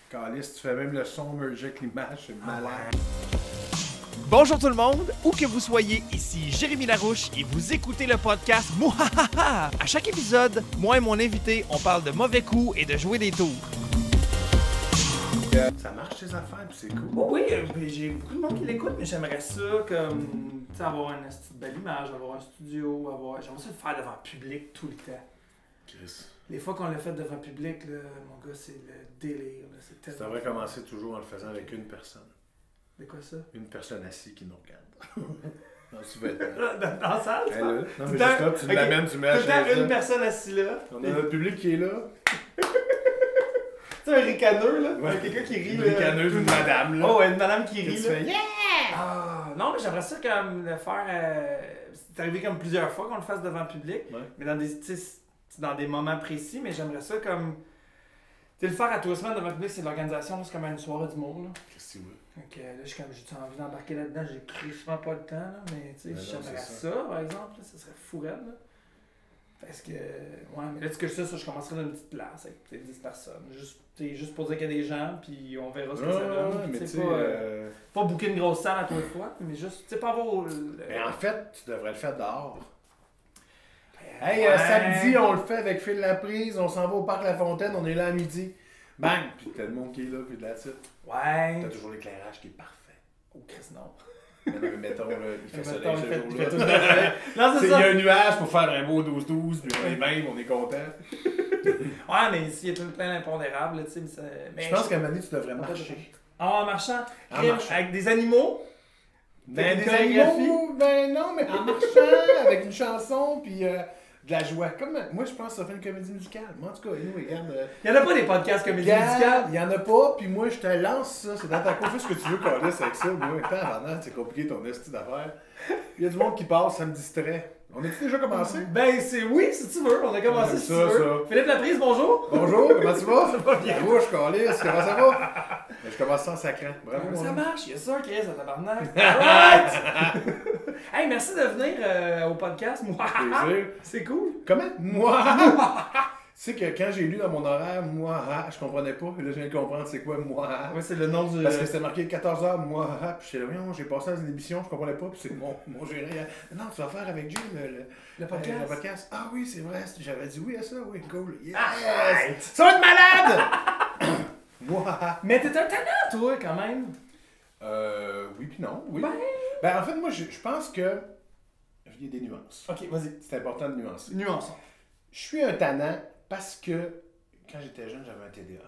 Calice, tu fais même le son merger avec l'image, c'est malade. Bonjour tout le monde, où que vous soyez, ici Jérémy Larouche et vous écoutez le podcast Mouhahaha. À chaque épisode, moi et mon invité, on parle de mauvais coups et de jouer des tours. Ça marche tes affaires, puis c'est cool. Oui, j'ai beaucoup de monde qui l'écoute, mais j'aimerais ça comme, tu sais, avoir une belle image, avoir un studio, j'aimerais ça le faire devant le public tout le temps. Chris. Les fois qu'on l'a fait devant le public, là, mon gars, c'est le délire. Là, c'est Ça tellement... devrait commencer toujours en le faisant avec une personne. De quoi ça? Une personne assise qui nous regarde. Dans ce vêtement. Dans la salle, tu Elle vois? là. Non, Tout mais le temps- juste là, tu ok, l'amènes, tu mets Tout la le temps, chaise une là. personne assise là. On a notre public qui est là. Tu sais, un ricaneux, là. Ouais. Quelqu'un qui rit, Une là. ricaneuse, une madame, là. Oh, ouais, une madame qui Que rit, tu là. fais, yeah! Ah, non, mais j'aimerais ça comme le faire. C'est arrivé comme plusieurs fois qu'on le fasse devant le public, Ouais. mais dans des, tu sais, c'est dans des moments précis, mais j'aimerais ça comme. Tu sais, le faire à tous les semaines devant le public, c'est de l'organisation, là, c'est comme une soirée d'humour, là. Qu'est-ce que tu veux? Donc là, j'ai envie d'embarquer là-dedans, j'ai crissement pas le temps, là, mais tu sais, Ben non, j'aimerais c'est ça, par exemple, là, ça serait fou raide, là. Parce que, ouais, mais là, tu sais que ça, je commencerais dans une petite place avec peut-être 10 personnes. Juste pour dire qu'il y a des gens, puis on verra ce que ça donne. Ouais, Puis, mais tu tu sais, sais. pas booker une grosse salle à tous les fois, mais juste, tu sais, pas avoir. Mais en fait, tu devrais le faire dehors. Ben, Hey, ouais. samedi, on le fait avec Phil Laprise, on s'en va au parc La Fontaine, on est là à midi. Bang! Puis t'as le monde qui est là, puis de la suite. Ouais. T'as toujours l'éclairage qui est parfait. Oh, Chris, non. Mais mettons, là, il fait Mettons, soleil il ce fait- il fait jour-là. tout le temps soleil. Non, Tu sais, c'est il y a ça. un nuage pour faire un beau 12-12, puis on est même, on est content. Ouais, mais s'il y a tout plein d'impondérables, tu sais, mais Je pense qu'à un moment donné, tu devrais Pas marcher. Ah, en marchant. En Crime, marchant. avec des animaux. Ben, Des des chorégraphies. animaux, ben non, mais en marchant, avec une chanson, puis de la joie. Comme, moi, je pense que ça fait une comédie musicale. Mais en tout cas, nous, regarde. Il y en a pas des podcasts comédie Regarde, musicale. il y en a pas, puis moi, je te lance ça. C'est dans ta cour, fais ce que tu veux qu'on laisse avec ça. Moi, attends, c'est compliqué ton esti d'affaires. Il y a du monde qui passe, ça me distrait. On a-tu déjà commencé? Ben, c'est oui, si tu veux. On a commencé J'aime si ça, tu veux. ça. Philippe Laprise, bonjour. Bonjour, comment tu vas? Ça va bien. La bouche, câlisse, comment ça va? Ben, je commence sans sacrant. Bravo. Ça hein. marche, il y a ça, Chris, à tabarnak. Alright! Hey, merci de venir au podcast. Moi, Plaisir. c'est cool. Comment? Moi! Tu sais que quand j'ai lu dans mon horaire, moi, je comprenais pas. Puis là, je viens de comprendre c'est quoi, moi. Ouais, c'est le nom du. Parce que c'était marqué 14h, moi, puis j'étais là, voyons, j'ai passé dans une émission, je comprenais pas, puis c'est mon gérant. Non, tu vas faire avec Jim Le podcast. le podcast. Ah oui, c'est vrai, j'avais dit oui à ça, oui, cool. Yes! Arrête! Ça va être malade! Moi! Mais t'es un talent, toi, quand même. Oui, puis non, oui. Ben. En fait, moi, je pense que. Il y a des nuances. Ok, vas-y. C'est important de nuancer. Nuance. Je suis un tannant parce que quand j'étais jeune, j'avais un TDAH.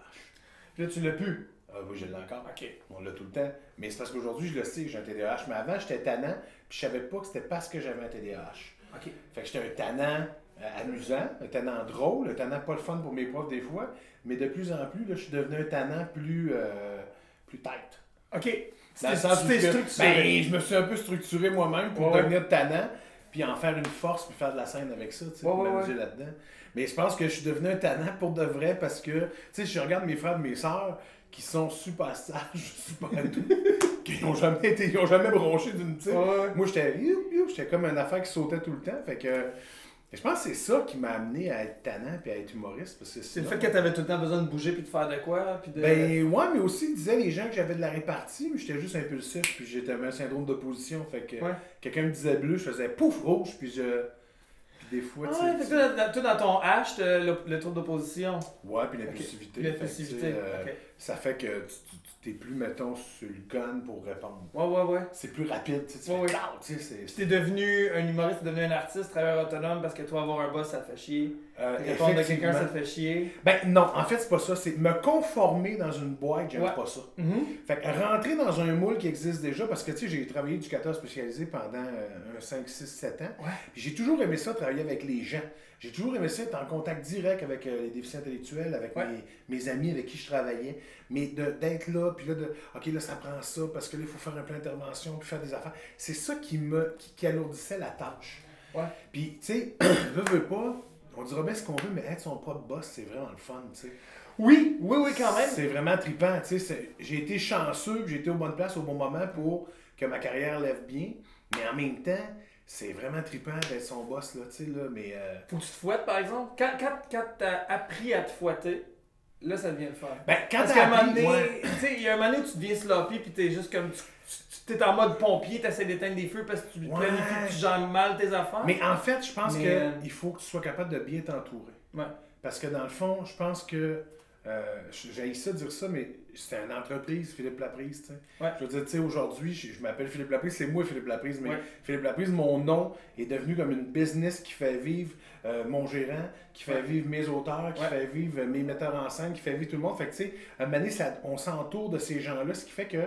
Là, tu l'as pu. Ah oui, je l'ai encore. Ok. On l'a tout le temps. Mais c'est parce qu'aujourd'hui, je le sais que j'ai un TDAH. Mais avant, j'étais tannant, puis je savais pas que c'était parce que j'avais un TDAH. Ok. Fait que j'étais un tannant amusant, un tannant drôle, un tannant pas le fun pour mes profs des fois. Mais de plus en plus, là, je suis devenu un tannant plus tight. Ok. Dans le sens où t'es que- structuré. ben, je me suis un peu structuré moi-même pour Ouais. devenir tannant, puis en faire une force, puis faire de la scène avec ça, tu sais, pour Ouais, m'amuser là-dedans. Mais je pense que je suis devenu un tannant pour de vrai parce que, tu sais, je regarde mes frères et mes sœurs qui sont super sages, super doux, qui n'ont jamais bronché d'une, tu sais. Ouais. Moi, j'étais comme une affaire qui sautait tout le temps, fait que je pense que c'est ça qui m'a amené à être tannant puis à être humoriste. Parce que C'est le sinon- fait que t'avais tout le temps besoin de bouger puis de faire de quoi, puis de. Ben ouais, mais aussi ils disaient les gens que j'avais de la répartie, mais j'étais juste impulsif, puis j'étais un syndrome d'opposition. Fait que Ouais. quelqu'un me disait bleu, je faisais pouf rouge, puis des fois, Ah tu ouais, sais. fait que toi, dans ton H, t'as le tour d'opposition. Ouais, puis l'impulsivité. Puis Fait que, l'impulsivité, tu sais, ok. Ça fait que tu t'es plus, mettons, sur le gun pour répondre. Ouais. C'est plus rapide, tu sais. Tu Ouais, fais ouais. clac, tu sais, Puis t'es devenu un humoriste, t'es devenu un artiste, travailleur autonome parce que toi, avoir un boss, ça te fait chier. Répondre à quelqu'un, ça te fait chier. Ben non, en fait, c'est pas ça. C'est me conformer dans une boîte, j'aime Ouais. pas ça. Mhm. Fait que rentrer dans un moule qui existe déjà, parce que tu sais, j'ai travaillé éducateur spécialisé pendant 5, 6, 7 ans. Ouais. Puis j'ai toujours aimé ça, travailler avec les gens. J'ai toujours aimé ça, être en contact direct avec les déficients intellectuels, avec Ouais. mes amis avec qui je travaillais. Mais d'être là, puis là, OK, là, ça prend ça, parce que là, il faut faire un plan d'intervention, puis faire des affaires. C'est ça qui alourdissait la tâche. Ouais. Puis, tu sais, veux pas, on dira bien ce qu'on veut, mais être son propre boss, c'est vraiment le fun, tu sais. Oui, quand même. C'est vraiment trippant, tu sais. J'ai été chanceux, puis j'ai été aux bonnes places au bon moment pour que ma carrière lève bien. Mais en même temps, c'est vraiment trippant d'être son boss, là, tu sais, là, mais... Faut que tu te fouettes, par exemple. Quand t'as appris à te fouetter, là, ça devient le fun. Ben, quand Parce qu'à un moment appris, donné, ouais. tu sais, il y a un moment donné où tu deviens sloppy, puis t'es juste comme. T'es en mode pompier, t'essaies d'éteindre des feux parce que tu planifies, tu gères mal tes affaires. Mais en fait, je pense Mais, qu'il faut que tu sois capable de bien t'entourer. Ouais. Parce que dans le fond, je pense que. J'ai ça dire ça, mais c'est une entreprise, Philippe Laprise, tu sais. Ouais. Je veux dire, tu sais, aujourd'hui, je m'appelle Philippe Laprise, c'est moi Philippe Laprise, mais Ouais. Philippe Laprise, mon nom est devenu comme une business qui fait vivre mon gérant, qui fait vivre mes auteurs, qui fait vivre mes metteurs en scène, qui fait vivre tout le monde. Fait que, tu sais, à un moment donné, on s'entoure de ces gens-là, ce qui fait que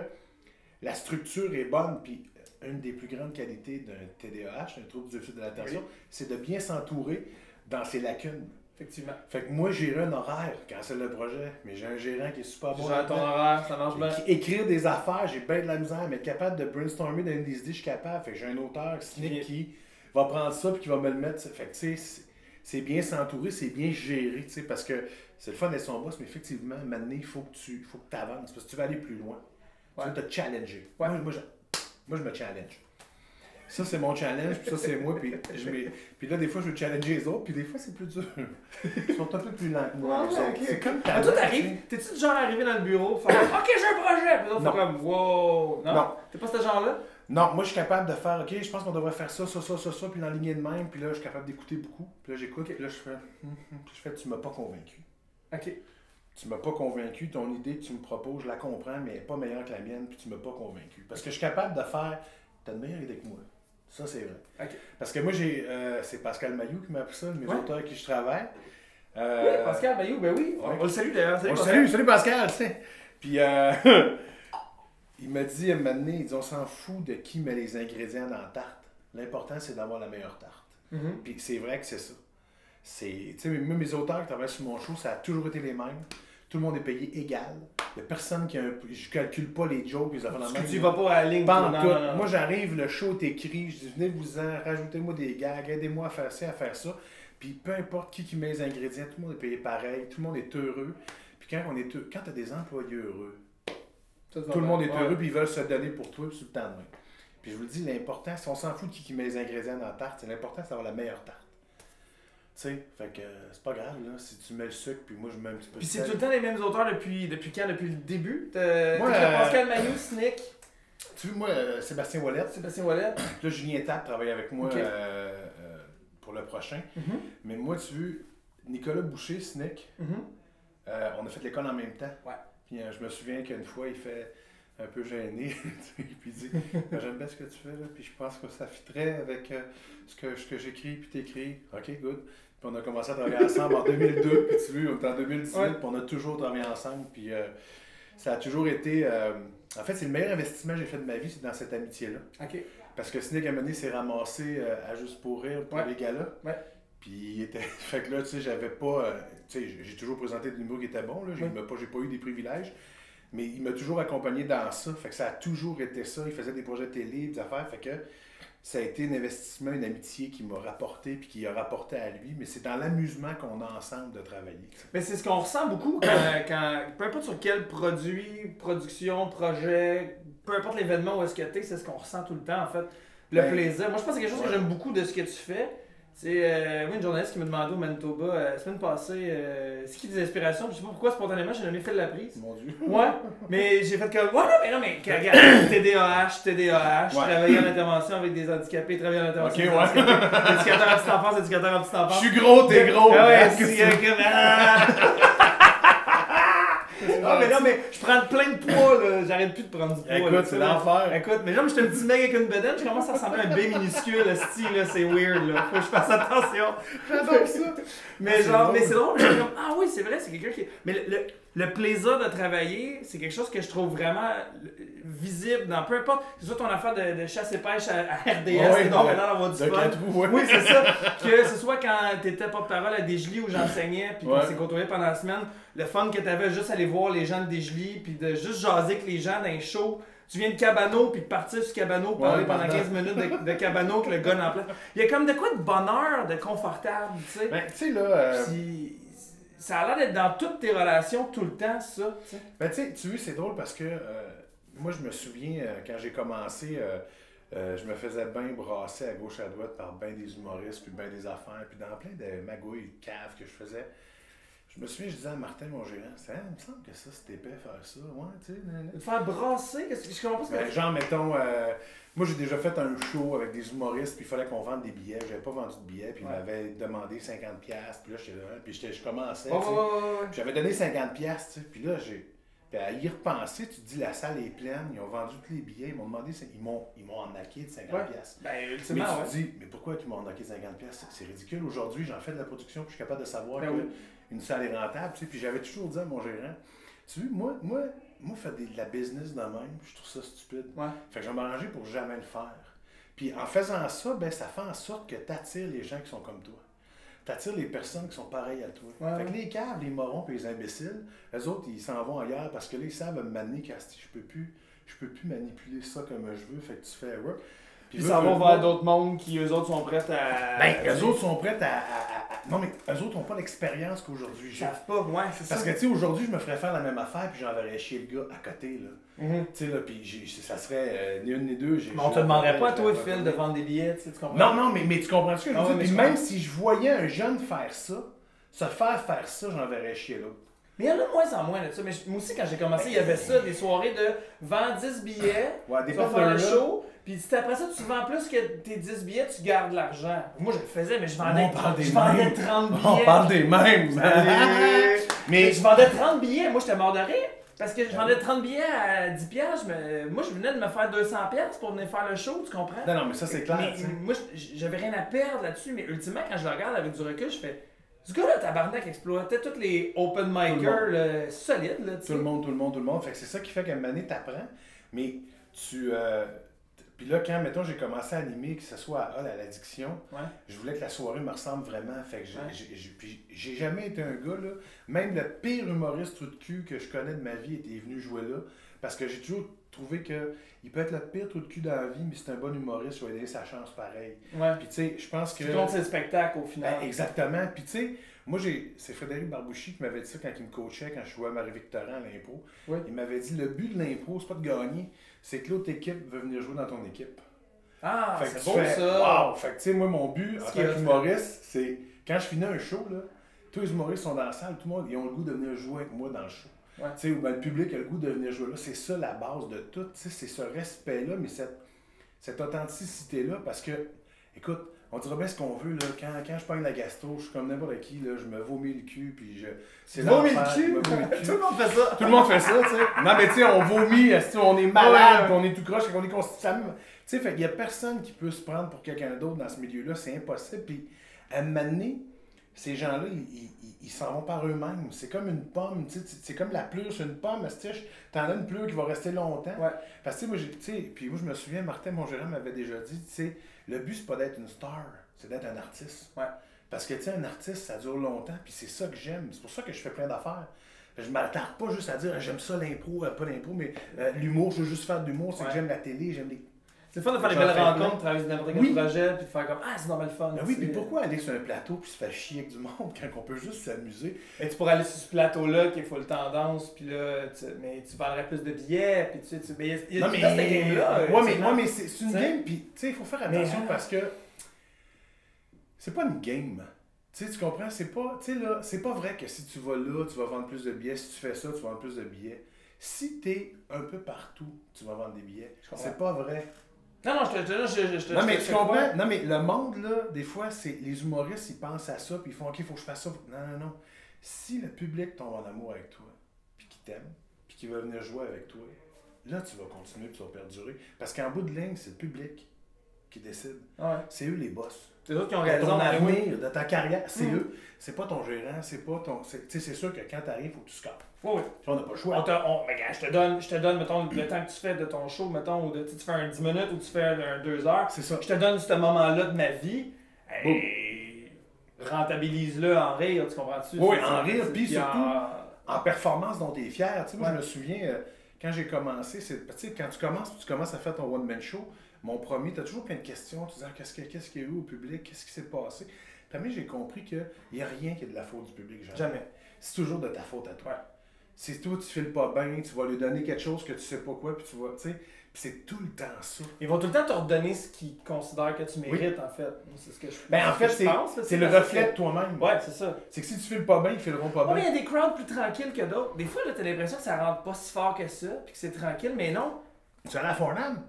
la structure est bonne, puis une des plus grandes qualités d'un TDAH, d'un trouble du déficit de l'attention, c'est de bien s'entourer dans ses lacunes. Effectivement. Fait que moi, j'ai un horaire quand c'est le projet, mais j'ai un gérant qui est super bon. Genre ton horaire, ça marche bien. Écrire des affaires, j'ai bien de la misère, mais être capable de brainstormer dans des idées, je suis capable. Fait que j'ai un auteur, Snick, qui va prendre ça puis qui va me le mettre. Fait que tu sais, c'est bien s'entourer, c'est bien gérer, tu sais, parce que c'est le fun d'être son boss, mais effectivement, maintenant, il faut que tu avances, parce que tu veux aller plus loin. Tu veux te challenger. Ouais. Moi, je me challenge. Ça, c'est mon challenge, puis ça, c'est moi. Puis là, des fois, je veux challenger les autres, puis des fois, c'est plus dur. Ils sont un peu plus lents que moi. Ouais, ok. C'est comme Ah, toi, t'arrives, t'es-tu du genre arrivé dans le bureau, faire OK, j'ai un projet, puis l'autre, Non. fait comme wow. Non. T'es pas ce genre-là? Non, moi, je suis capable de faire, OK, je pense qu'on devrait faire ça, puis l'enligner de même, puis là, je suis capable d'écouter beaucoup. Puis là, j'écoute, puis là, je fais, tu m'as pas convaincu. OK. Tu m'as pas convaincu, ton idée que tu me proposes, je la comprends, mais elle n'est pas meilleure que la mienne, puis tu m'as pas convaincu. Parce que je suis capable de faire, t'as une meilleure idée que moi. Ça, c'est vrai. OK. Parce que moi, c'est Pascal Mailloux qui m'a appris ça, mes auteurs avec qui je travaille. Oui, Pascal Bayou, ben oui. On le salue d'ailleurs. On le salue, salut Pascal, tu sais. Puis il m'a dit à un moment donné, il dit, on s'en fout de qui met les ingrédients dans la tarte. L'important, c'est d'avoir la meilleure tarte. Puis c'est vrai que c'est ça. Tu sais, même mes auteurs qui travaillent sur mon show, ça a toujours été les mêmes. Tout le monde est payé égal. Il n'y a personne qui a un... Je calcule pas les jokes, les affaires dans Parce que tu vas pas à la ligne. Pas en non, tout. non, non. Moi, j'arrive, le show est écrit, je dis, venez-vous-en, rajoutez-moi des gags, aidez-moi à faire ci, à faire ça. Puis peu importe qui met les ingrédients, tout le monde est payé pareil, tout le monde est heureux. Puis quand tu as des employés heureux, tout le monde est heureux, puis ils veulent se donner pour toi, puis sur le temps de main. Puis je vous le dis, l'important, si on s'en fout de qui met les ingrédients dans la tarte, c'est l'important, c'est d'avoir la meilleure tarte. Tu sais, fait que c'est pas grave, là, si tu mets le sucre, puis moi je mets un petit peu Puis de c'est sel. tout le temps les mêmes auteurs depuis quand? Depuis le début? Moi, Pascal Mailloux, Snick, Tu vois, moi, Sébastien Ouellette, Sébastien Wallet. là, Julien Tapp travaille avec moi Ok. pour le prochain. Mais moi, tu vois, Nicolas Boucher, Snick, on a fait l'école en même temps. Ouais. Puis je me souviens qu'une fois, il fait un peu gêné, puis il dit j'aime bien ce que tu fais, là, puis je pense que ça fitterait avec ce que j'écris, puis t'écris. OK, good. Puis on a commencé à travailler ensemble en 2002, puis tu vois, on est en 2018, puis on a toujours travaillé ensemble, puis ça a toujours été... en fait, c'est le meilleur investissement que j'ai fait de ma vie, c'est dans cette amitié-là. OK. Parce que Snick, à un moment donné, s'est ramassé à Juste pour rire pour les galas. Ouais. Puis il était... Fait que là, tu sais, j'avais pas... tu sais, j'ai toujours présenté des numéros qui étaient bons, là. J'ai pas eu des privilèges. Mais il m'a toujours accompagné dans ça. Fait que ça a toujours été ça. Il faisait des projets télé, des affaires. Fait que ça a été un investissement, une amitié qui m'a rapporté puis qui a rapporté à lui. Mais c'est dans l'amusement qu'on a ensemble de travailler. Mais c'est ce qu'on ressent beaucoup quand peu importe sur quel produit, production, projet, peu importe l'événement où est-ce que t'es, c'est ce qu'on ressent tout le temps en fait. Le plaisir. Moi je pense que c'est quelque chose que j'aime beaucoup de ce que tu fais. C'est moi une journaliste qui m'a demandé au Manitoba la semaine passée c'est qui des inspirations, puis je sais pas pourquoi spontanément j'ai nommé Phil Laprise. Mon Dieu. Ouais, mais j'ai fait comme ouais non mais regarde, TDAH, travailler en intervention avec des handicapés, travailler en intervention avec des handicapés, éducateur en petite enfance, éducateur en petite enfance. Je suis gros, t'es gros. Ah ouais, Qu'est-ce que c'est c'est? Ah mais non mais je prends plein de poids là, j'arrête plus de prendre du poids. Écoute, là, c'est l'enfer. Écoute, mais genre, je suis un petit mec avec une bedaine, je commence à ressembler à un B minuscule, là, style, là, c'est weird, là. Faut que je fasse attention. J'adore ça. Mais genre, mais c'est drôle, je suis comme, ah oui, c'est vrai, c'est quelqu'un qui. Mais le plaisir de travailler, c'est quelque chose que je trouve vraiment visible dans peu importe, que ce soit ton affaire de chasse et pêche à RDS, c'est donc maintenant d'avoir du fun. Oui, c'est ça. Que ce soit quand t'étais porte-parole à Desjolies où j'enseignais, puis qu'on s'est côtoyé pendant la semaine, le fun que t'avais juste aller voir les gens de Desjolies, puis de juste jaser avec les gens dans les shows. Tu viens de Cabano, puis de partir sur Cabano, parler pendant 15 minutes de Cabano que le gars en place. Il y a comme de quoi de bonheur, de confortable, tu sais. Ben, tu sais, là... Puis, ça a l'air d'être dans toutes tes relations tout le temps, ça. T'sais. Ben, tu sais, tu vois, c'est drôle parce que moi, je me souviens, quand j'ai commencé, je me faisais bien brasser à gauche à droite par bien des humoristes, puis bien des affaires, puis dans plein de magouilles, de caves que je faisais. Je me souviens, je disais à Martin, mon gérant, il me semble que ça, c'était épais faire ça. Ouais, tu sais. De faire brasser, qu'est-ce que je comprends pas ce que Ben, genre, mettons, moi j'ai déjà fait un show avec des humoristes, puis il fallait qu'on vende des billets. J'avais pas vendu de billets, puis ils m'avaient demandé 50$, puis là, j'étais là, puis je commençais. Ouais. Puis j'avais donné 50$, tu sais, puis là, puis à y repenser, tu te dis, la salle est pleine, ils ont vendu tous les billets, ils m'ont demandé, ils m'ont emnaqué de 50$. Ben, Mais ultimement, tu te dis, mais pourquoi ils m'ont emnaqué de 50$? C'est ridicule. Aujourd'hui, j'en fais de la production, puis je suis capable de savoir qu'une salle est rentable, tu sais, puis j'avais toujours dit à mon gérant, tu vois, moi, faire de la business de même, je trouve ça stupide. Ouais. Fait que je vais m'arranger pour jamais le faire. Puis en faisant ça, ben ça fait en sorte que tu attires les gens qui sont comme toi. Tu attires les personnes qui sont pareilles à toi. Fait que les caves, les morons et les imbéciles, eux autres, ils s'en vont ailleurs parce que là, ils savent me manier qu'à je peux plus manipuler ça comme je veux. Fait que tu fais work. Puis ils s'en vont vers d'autres mondes qui, eux autres, sont prêts à... Ben, eux autres sont prêts à... Non, mais eux autres n'ont pas l'expérience qu'aujourd'hui j'ai. Ils savent pas, ouais, c'est ça. Parce que, tu sais, aujourd'hui, je me ferais faire la même affaire, puis j'enverrais chier le gars à côté, là. Tu sais, là, puis ça serait ni une ni deux. Mais on te demanderait pas à toi, Phil, de vendre des billets, tu comprends? Non, mais tu comprends ce que je veux dire? Puis même si je voyais un jeune faire ça, se faire ça, j'enverrais chier l'autre. Mais il y en a de moins en moins de ça. Mais moi aussi, quand j'ai commencé, il y avait ça, des soirées de vends 10 billets, ouais, des tu vas faire le show, puis si après ça, tu vends plus que tes 10 billets, tu gardes l'argent. Moi, je le faisais, mais je vendais 30 billets. On parle des mêmes! Mais je vendais 30 billets, moi, j'étais mort de rire. Parce que je vendais 30 billets à 10$, mais moi, je venais de me faire 200$ pour venir faire le show, tu comprends? Non, mais ça, c'est clair. Mais, moi, j'avais rien à perdre là-dessus, mais ultimement, quand je le regarde avec du recul, je fais... Ce gars-là, tabarnak, exploitait tous les open micers solides. Là, tout le monde. Fait que c'est ça qui fait qu'à un moment donné, t'apprends. Mais tu... Puis là, quand, mettons, j'ai commencé à animer, que ce soit à l'addiction, je voulais que la soirée me ressemble vraiment. Fait que j'ai jamais été un gars, là, même le pire humoriste trou de cul que je connais de ma vie était venu jouer là. Parce que j'ai toujours trouvé qu'il peut être le pire trou de cul dans la vie, mais c'est un bon humoriste, je vais donner sa chance pareil. Puis tu sais, je pense que... Tu comptes ses spectacles au final. Ben, exactement. Puis tu sais, moi, c'est Frédéric Barbouchi qui m'avait dit ça quand il me coachait, quand je jouais à Marie-Victorin à l'impro. Il m'avait dit, le but de l'impro, c'est pas de gagner, c'est que l'autre équipe veut venir jouer dans ton équipe. Ah, fait que c'est beau ça! Wow! Fait que tu sais, moi, mon but en tant qu'humoriste, c'est quand je finis un show, là, tous les humoristes sont dans la salle, tout le monde, ils ont le goût de venir jouer avec moi dans le show. Tu sais, ou le public a le goût de venir jouer là. C'est ça la base de tout. C'est ce respect-là, mais cette authenticité-là, parce que, écoute, on dira bien ce qu'on veut, là. Quand je pogne la gastro, je suis comme n'importe qui, là, je me vomis le cul, puis je... C'est vomis le cul? Tout le monde fait ça! Tout le monde fait ça, tu sais. Non, mais tu sais, on vomit, on est malade, puis on est tout croche, on est constitué. Tu sais, fait qu'il y a personne qui peut se prendre pour quelqu'un d'autre dans ce milieu-là, c'est impossible. Puis, à un moment donné, ces gens-là, ils s'en vont par eux-mêmes. C'est comme une pomme, tu sais, c'est comme la pleure sur une pomme, t'en as une pleure qui va rester longtemps. Parce que, moi, puis moi, je me souviens, Martin, mon gérant, m'avait déjà dit, tu sais, le but, c'est pas d'être une star, c'est d'être un artiste. Parce que, tu sais, un artiste, ça dure longtemps, puis c'est ça que j'aime. C'est pour ça que je fais plein d'affaires. Je m'attarde pas juste à dire, j'aime ça l'impro, pas l'impro, mais l'humour, je veux juste faire de l'humour, c'est que j'aime la télé, j'aime les... C'est le fun de faire des belles rencontres, travailler sur n'importe quel projet, puis de faire comme ah, c'est normal fun. Ben oui, puis pourquoi aller sur un plateau puis se faire chier avec du monde quand on peut juste s'amuser? Et tu pourrais aller sur ce plateau-là qui est full tendance, puis là, mais tu vendrais plus de billets, puis mais il y a cette game-là. Mais c'est une game, puis tu sais, il faut faire attention parce que c'est pas une game. Tu sais, tu comprends? C'est pas vrai que si tu vas là, tu vas vendre plus de billets. Si tu fais ça, tu vas vendre plus de billets. Si t'es un peu partout, tu vas vendre des billets. C'est pas vrai. Non, je te Non, mais tu comprends? Non, mais le monde, là, des fois, c'est les humoristes, ils pensent à ça, puis ils font OK, il faut que je fasse ça. Non. Si le public tombe en amour avec toi, puis qu'il t'aime, puis qu'il va venir jouer avec toi, là, tu vas continuer, puis tu vas perdurer. Parce qu'en bout de ligne, c'est le public qui décide. C'est eux les boss. C'est eux qui ont raison. Ton avenir, de ta carrière, c'est eux. C'est pas ton gérant, c'est pas ton... Tu sais, c'est sûr que quand t'arrives, il faut que tu scores. Oui. On n'a pas le choix. Regarde, je te donne, mettons, le temps que tu fais de ton show, mettons, ou tu fais un 10 minutes ou tu fais un 2 heures. C'est ça. Je te donne ce moment-là de ma vie. Rentabilise-le en rire, tu comprends-tu? Oui, en rire, puis surtout en performance dont tu es fier. Tu sais, moi, je me souviens, quand j'ai commencé, tu sais, quand tu commences à faire ton one-man show, mon premier, tu as toujours plein de questions. Tu te dis, qu'est-ce qu'il y a eu au public? Qu'est-ce qui s'est passé? Puis j'ai compris qu'il n'y a rien qui est de la faute du public. Jamais. C'est toujours de ta faute à toi. c'est toi, tu files pas bien, tu vas lui donner quelque chose que tu sais pas quoi, puis tu vas, tu sais, puis c'est tout le temps ça. Ils vont tout le temps te redonner ce qu'ils considèrent que tu mérites, en fait. C'est ce que je Ben, en fait, c'est le reflet de toi-même. Ouais, c'est ça. C'est que si tu files pas bien, ils fileront pas Ouais, mais bien. il y a des crowds plus tranquilles que d'autres. Des fois, là, t'as l'impression que ça rentre pas si fort que ça, puis que c'est tranquille, mais non. Tu allais à Fornham?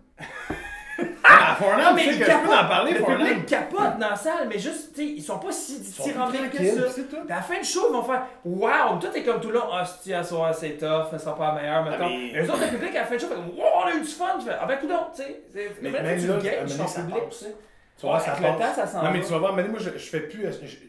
À Fornham, mais tu sais ils que je peux en parler, le Fornam. public capote dans la salle, mais juste, tu sais, ils sont pas si rendus que ça. c'est tout. Puis à la fin du show, ils vont faire waouh, tout est comme tout là, hostie, à soir, c'est tough, ça sera pas la meilleure, mettons. mais- Et eux autres, le public, à la fin du show, fait wow, on a eu du fun. Tu fais, ah ben, coudonc, tu sais. Mais Même même tu là, gages à un moment ton ça public, passe. tu sais. Tu vois, Ouais, ça avec le passe. temps, ça s'en Non, mais va. tu vas voir, mais moi, je fais plus.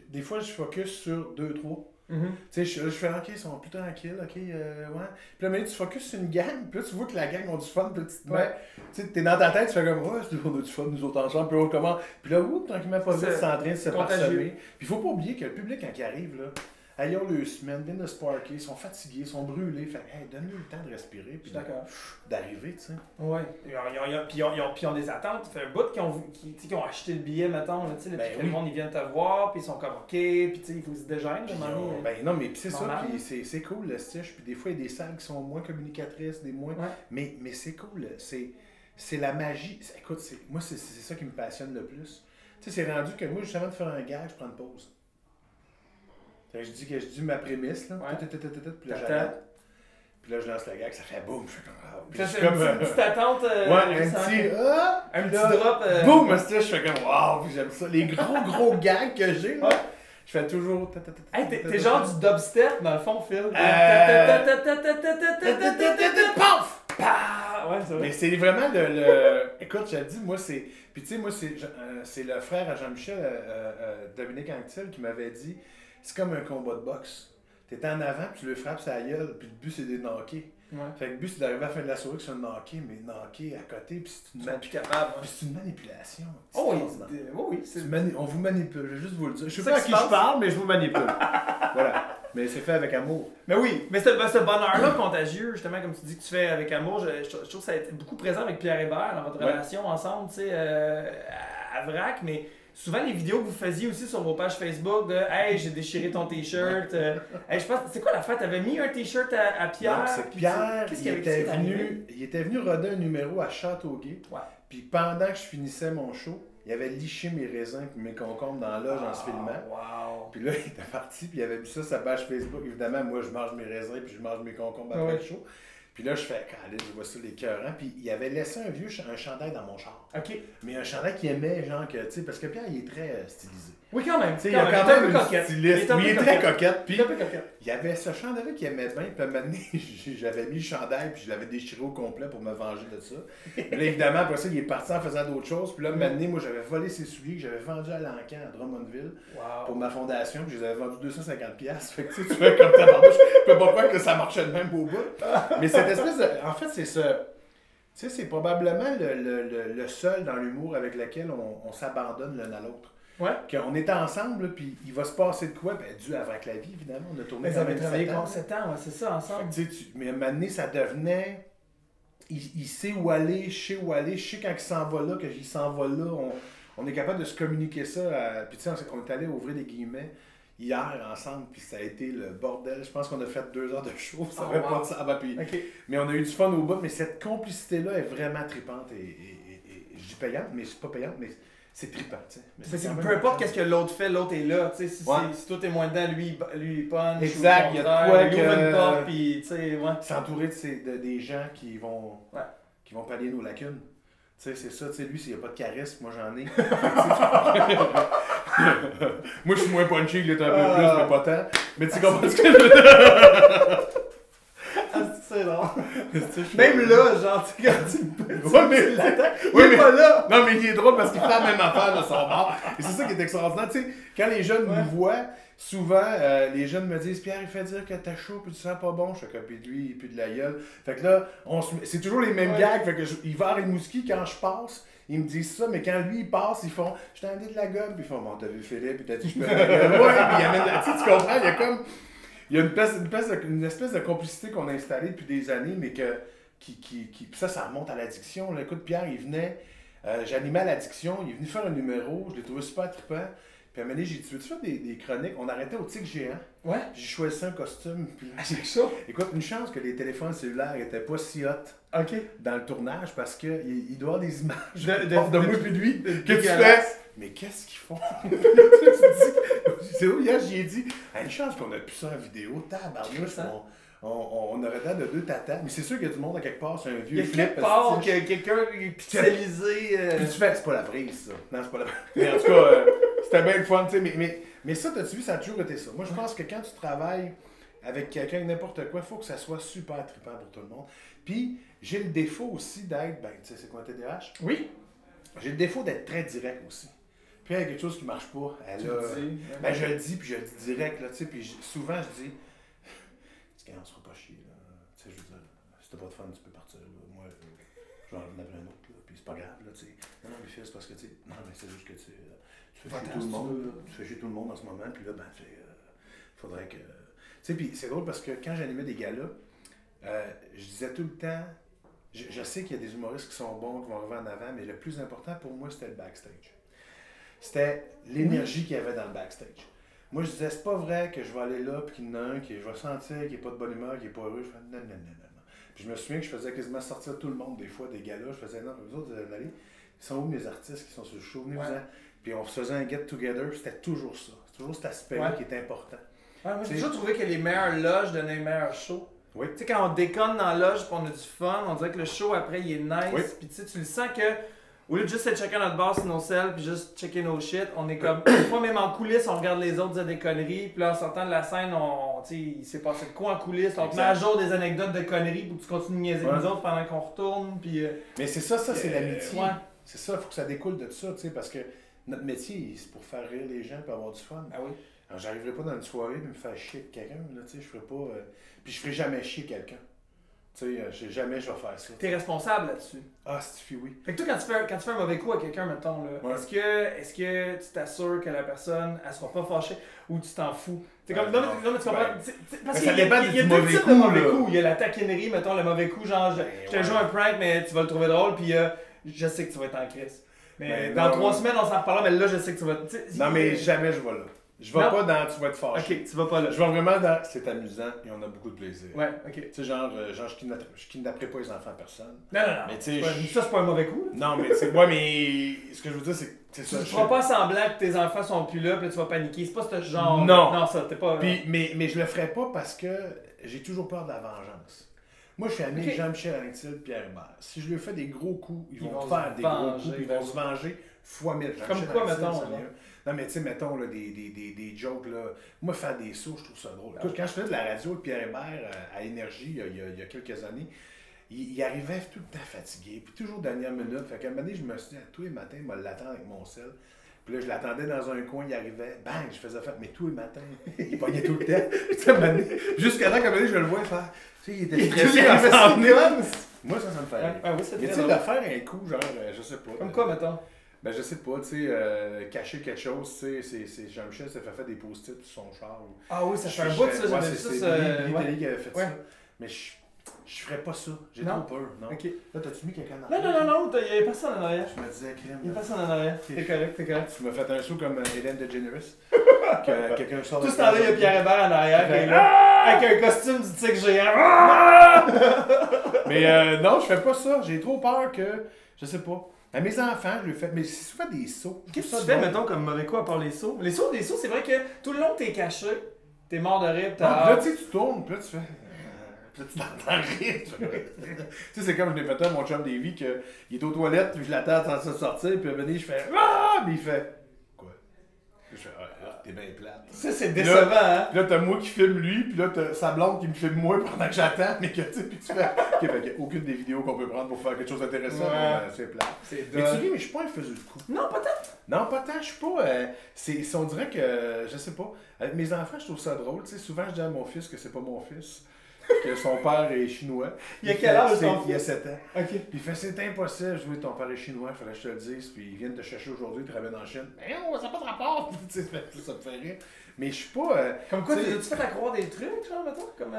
Des fois, je focus sur 2-3. Mhm. Tu sais, je fais, OK, ils sont plus tranquilles, OK, ouais. Puis là, mais tu focuses sur une gang, puis là, tu vois que la gang ont du fun, puis là, tu te mets. Ouais. Tu sais, t'es dans ta tête, tu fais comme, ouais, on a du fun, nous autres ensemble, puis on commence. Puis là, tranquillement, pas vite, C'est c'est en train de se contagieux. parsemer. Puis il faut pas oublier que le public, quand il arrive, là, ils ont le semaine, viennent de se parker, ils sont fatigués, ils sont brûlés. Fait que, hey, donne-lui le temps de respirer, puis D'accord. d'arriver, tu sais. Ouais. Puis ils ont des attentes. Ça fait un bout qui ont acheté le billet, mettons. Là, Ben puis oui. le monde, ils viennent te voir, puis ils sont comme OK, puis tu sais, il faut se dégainer. Puis, à un moment donné. ben non, mais pis c'est ça, normal. puis c'est cool le stitch. Puis des fois, il y a des salles qui sont moins communicatrices, des moins. Ouais. Mais c'est cool, c'est la magie. Écoute, moi, c'est ça qui me passionne le plus. Tu sais, c'est rendu que moi, juste avant de faire un gag, je prends une pause. Fait que je dis ma prémisse, là. Ouais. Puis là, T'attends. j'arrête. Puis là, je lance le gag, ça fait boum. Je fais comme. Ah, puis Ça, je suis c'est comme. une petite attente. Ouais, un sans- petit. Ah! un Puis petit là, drop. Boum! Je fais comme. Waouh! Puis j'aime ça. Les gros gags que j'ai, là. Ouais. Je fais toujours. Hey, t'es genre du dubstep dans le fond, Phil. Paf! Ouais, c'est vrai. Mais c'est vraiment Écoute, je te dis, moi, c'est. Puis tu sais, moi, c'est le frère à Jean-Michel, Dominique Anctil, qui m'avait dit c'est comme un combat de boxe. T'es en avant, puis tu le frappes sa gueule, puis le but, c'est de knocker. Ouais. Fait que le but, c'est d'arriver à la fin de la soirée que c'est un knocker, mais knocker à côté, puis c'est une, Ils sont plus capables. puis c'est une manipulation. Oh oui, extraordinaire. oui, c'est. On vous manipule, je vais juste vous le dire. Je sais C'est pas à ça qui qui se je passe. parle, mais je vous manipule. Voilà. Mais c'est fait avec amour. Mais oui, mais ce bonheur-là contagieux, justement, comme tu dis que tu fais avec amour, je trouve que ça a été beaucoup présent avec Pierre Hébert dans votre Ouais. relation ensemble, tu sais, à Vrac, mais souvent les vidéos que vous faisiez aussi sur vos pages Facebook de Hey, j'ai déchiré ton t-shirt. Hey, je pense, c'est quoi la fête? T'avais mis un t-shirt à Pierre? Non, c'est que puis Pierre, qu'est-ce il qui avait était, été arrivé? il était venu roder un numéro à Châteauguay. Ouais. Puis pendant que je finissais mon show, il avait liché mes raisins et mes concombres dans la loge en se filmant. Wow. Puis là, il était parti, puis il avait mis ça sur sa page Facebook. Évidemment, moi, je mange mes raisins, puis je mange mes concombres après Ouais. le show. Puis là, je fais, allez, je vois ça, les cœurants. Puis il avait laissé un chandail dans mon char. Ok. Mais un chandail qu'il aimait, genre, que, tu sais, parce que Pierre, il est très stylisé. Oui, quand même. Tu sais, il y a quand est un même peu une coquette. styliste. un Oui, il est peu très coquette. coquette. Puis Il est un peu coquette. il y avait ce chandail qu'il aimait bien, puis à un moment donné, j'avais mis le chandail, puis je l'avais déchiré au complet pour me venger de ça. Mais là, évidemment, après ça, il est parti en faisant d'autres choses. Puis là, à un moment donné, moi, j'avais volé ses souliers que j'avais vendus à Lancan, à Drummondville, pour Wow. ma fondation, puis je les avais vendus 250$. Fait que tu sais, tu fais comme tabarnouche. Je peux pas croire que ça marchait de même au bout. Mais cette espèce de. En fait, c'est ce. Tu sais, c'est probablement le seul dans l'humour avec lequel on s'abandonne l'un à l'autre. Ouais. Qu'on est ensemble, là, puis il va se passer de quoi? Ben, dû à Vrac la vie, évidemment. On a tourné Mais quand vous avez même travaillé 7 ans. pendant 7 ans, ouais, c'est ça, ensemble. Fait que, tu sais, mais à un moment donné, ça devenait. Il sait où aller, je sais où aller, je sais quand il s'en va là, que il s'en va là. On est capable de se communiquer ça. Puis tu sais, on est allé ouvrir les guillemets hier ensemble, puis ça a été le bordel. Je pense qu'on a fait 2 heures de show, ça Oh, avait wow. pas de ça. Puis, Ok. mais on a eu du fun au bout, mais cette complicité-là est vraiment tripante et je dis payante, mais c'est pas payante, mais c'est trippant, tu sais. Mais C'est quand même peu importe trippant. qu'est-ce que l'autre fait, l'autre est là. Tu sais, si, Ouais. si toi t'es moins dedans, lui il punch. Exact, ou il y a de contraire, quoi il ouvre que- une porte, puis tu sais, ouais. S'entourer des gens qui vont, Ouais. qui vont pallier nos lacunes. Tu sais, c'est ça, tu sais, lui, s'il n'y a pas de charisme, moi j'en ai. Moi, je suis moins punchy, il est un peu plus, mais pas tant. Mais tu comprends ce que je veux dire? Ah, c'est drôle. Tu sais, je Même fais- là, genre, tu sais, quand tu le peux, Ouais, mais- tu l'attends. Oui, Il est mais- pas là. Non, mais il est drôle parce qu'il fait la même affaire de son bord. Et c'est ça qui est extraordinaire. Tu sais, quand les jeunes Ouais. nous voient, souvent, les jeunes me disent Pierre, il fait dire que t'as chaud puis tu sens pas bon. Je fais copier de lui, puis de la gueule. Fait que là, c'est toujours les mêmes Ouais. gags. Fait que il va à Rimouski quand je passe. Ils me disent ça, mais quand lui il passe, ils font je t'ai amené de la gomme. Puis ils font bon, t'as vu Philippe, puis t'as dit je peux la gueule. Ouais, puis il amène la. Tu sais, tu comprends, il y a comme. Il y a une espèce de complicité qu'on a installée depuis des années, mais que. Puis ça remonte à l'addiction. Là. Écoute, Pierre, il venait. J'animais à l'addiction, il est venu faire un numéro, je l'ai trouvé super trippant. Puis à un moment donné, j'ai dit tu veux-tu faire des chroniques? On arrêtait au Tic Géant. Ouais. J'ai choisi un costume. Puis... Ah, c'est chaud. Écoute, une chance que les téléphones cellulaires n'étaient pas si hot OK. dans le tournage parce qu'il doit y avoir des images De de moi et de lui que tu dégueulasse. fais. Mais qu'est-ce qu'ils font? Tu dis, c'est où hier, j'y ai dit, ah, une chance qu'on a pu ça en vidéo. Tabarnouche, on aurait l'air de deux tatas. Mais c'est sûr qu'il y a du monde à quelque part, c'est un vieux Il y a flip. quelque part que quelqu'un est pixelisé. Puis tu fais, c'est pas la prise, ça. Non, c'est pas la prise. Mais en tout cas, c'était bien le fun, tu sais. Mais ça, t'as-tu vu, ça a toujours été ça. Moi, je pense que quand tu travailles avec quelqu'un, n'importe quoi, il faut que ça soit super trippant pour tout le monde. Puis, j'ai le défaut aussi d'être, ben, tu sais, c'est quoi un TDAH? Oui. J'ai le défaut d'être très direct aussi. Puis, il y a quelque chose qui marche pas. Ben, je le dis, puis je le dis direct, là, tu sais. Puis, souvent, je dis, on se fera pas chier, là. Tu sais, je veux dire, si t'as pas de fun, tu peux partir, là. Moi, je vais en appeler un autre, là. Puis, c'est pas grave, là, tu sais. Non, mais fils, parce que, tu sais, non, mais c'est juste que, tu sais, tu fais chier tout le monde. Tu fais chier tout le monde en ce moment, puis là, ben, tu sais, faudrait que. Tu sais, puis c'est drôle parce que quand j'animais des galas, je disais tout le temps, je sais qu'il y a des humoristes qui sont bons, qui vont arriver en avant, mais le plus important pour moi, c'était le backstage. C'était l'énergie qu'il y avait dans le backstage. Moi, je disais, c'est pas vrai que je vais aller là, puis qu'il y en a un, je vais sentir qu'il n'est pas de bonne humeur, qu'il n'est pas heureux. Je fais, non. Puis je me souviens que je faisais quasiment sortir tout le monde, des fois, des galas. Je faisais, non, eux autres, vous allez, ils sont où mes artistes qui sont sur le show? Venez-vous-en. Puis on faisait un get-together, puis c'était toujours ça. C'était toujours cet aspect-là qui est important. Ouais, moi, j'ai toujours trouvé que les meilleures loges donnaient les meilleurs shows. Oui. Tu sais, quand on déconne dans la loge et on a du fun, on dirait que le show après il est nice. Oui. Puis tu sais, tu le sens que, au lieu de juste être chacun notre bar sur nos selles puis juste checker nos shit, on est comme. Des fois, même en coulisses, on regarde les autres dire des conneries. Puis là, en sortant de la scène, tu sais, il s'est passé de quoi en coulisses. On te met à jour des anecdotes de conneries pour que tu continues de niaiser nous autres pendant qu'on retourne. Puis, mais c'est ça, c'est l'amitié. Ouais. C'est ça, il faut que ça découle de ça, tu sais, parce que notre métier, c'est pour faire rire les gens et avoir du fun. Ah oui. Alors, j'arriverai pas dans une soirée et me faire chier avec quelqu'un, là, tu sais, je ferai pas. Puis je ferai jamais chier quelqu'un. Tu sais, jamais je vais faire ça. T'es responsable là-dessus. Ah, si oui. Fait que toi, quand tu fais un mauvais coup à quelqu'un, mettons, là, est-ce que tu t'assures que la personne, elle sera pas fâchée ou tu t'en fous? C'est comme, non, mais tu comprends? Parce qu'il y a deux types de mauvais coups. Il y a la taquinerie, mettons, le mauvais coup, genre, je te joue un prank, mais tu vas le trouver drôle, puis je sais que tu vas être en crise. Mais dans 3 semaines, on s'en reparlera, mais là, je sais que tu vas... Non, mais jamais je vais là. Je vais pas dans tu vas être fâché. Ok, tu vas pas là. Je vais vraiment dans c'est amusant et on a beaucoup de plaisir. Ouais, ok. Tu sais, genre je kidnapperai pas les enfants à personne. Non. Mais tu sais, ça, c'est pas un mauvais coup. Non, mais c'est. Ouais, mais ce que je veux dire, c'est ça. Tu feras pas semblant que tes enfants sont plus là, puis tu vas paniquer. C'est pas ce genre. Non, ça, t'es pas. Puis, mais je le ferai pas parce que j'ai toujours peur de la vengeance. Moi, je suis ami de Jean-Michel Anctil, Pierre Hébert. Si je lui fais des gros coups, ils vont faire des gros coups, ils vont se venger fois 1000. Comme quoi, mettons? Non, mais tu sais, mettons, là, des jokes, là. Moi, faire des sauts, je trouve ça drôle. Écoute, quand je faisais de la radio avec Pierre Hébert à Énergie, il y a quelques années, il arrivait tout le temps fatigué, puis toujours dernière minute. Fait qu'à un moment donné, je me suis dit, tous les matins, il va l'attendre avec mon sel. Puis là, je l'attendais dans un coin, il arrivait, bang, je faisais faire, mais tous les matins, il pognait tout le temps. Jusqu'à temps qu'à un moment donné, je le vois faire. Tu sais, il était stressé dans sa Moi, ça me fait rire. Ah oui, c'est mais tu sais, de faire un coup, genre, je sais pas. Comme quoi, mettons? Ben, je sais pas, tu sais, cacher quelque chose, tu sais, c'est Jean-Michel s'est fait des post-it sur son char. Ah oui, ça fait un bout de ça, j'avais vu ça. C'est Billy qui avait fait ça. Mais je ferais pas ça, j'ai trop peur, non? Ok. Là, t'as-tu mis quelqu'un en arrière? Non, il y avait personne en arrière. Je me disais, crème. Il y a personne en arrière. T'es correct. Tu m'as fait un saut comme Hélène DeGeneres. Que quelqu'un sort tout ce temps-là, il y a Pierre Hébert en arrière qui est là, avec un costume du tigre géant. Mais non, je fais pas ça. J'ai trop peur que, je sais pas. À mes enfants, je le fais. Mais c'est souvent des sauts. Qu'est-ce que tu fais, mettons, comme mauvais coup à part les sauts? Les sauts, c'est vrai que tout le long, t'es caché. T'es mort de rire. Là, tu sais, tu tournes, puis là, tu fais. Puis là, tu t'entends rire. Tu sais, c'est comme je l'ai fait à mon chum Davy, qu'il est aux toilettes, puis je l'attends sans se sortir, puis à un moment donné, je fais. Ah! Mais il fait. Quoi? Je fais. Ah, t'es bien plate. Ça, c'est décevant, hein? Puis là, t'as moi qui filme lui, puis là, t'as sa blonde qui me filme moi pendant que j'attends, mais que tu sais, puis tu fais. Ok, fait qu'il n'y a aucune des vidéos qu'on peut prendre pour faire quelque chose d'intéressant. Ouais. C'est plate. C'est mais tu dis, mais je suis pas un faiseux de coups. Non, pas tant. Non, pas tant, je suis pas. On dirait que, je sais pas, avec mes enfants, je trouve ça drôle. Tu sais, souvent, je dis à mon fils que c'est pas mon fils, que son père est chinois. Il a quel âge, ton fils? Il a 7 ans. Ok. Puis il fait, c'est impossible, je veux ton père est chinois, il fallait que je te le dise, puis ils viennent te chercher aujourd'hui, ils travaillent dans la Chine. Mais non, ça n'a pas de rapport. Tu sais, ça me fait rire. Mais je suis pas... Comme quoi, tu sais- tu fait accroire des trucs, genre, mettons? Comme,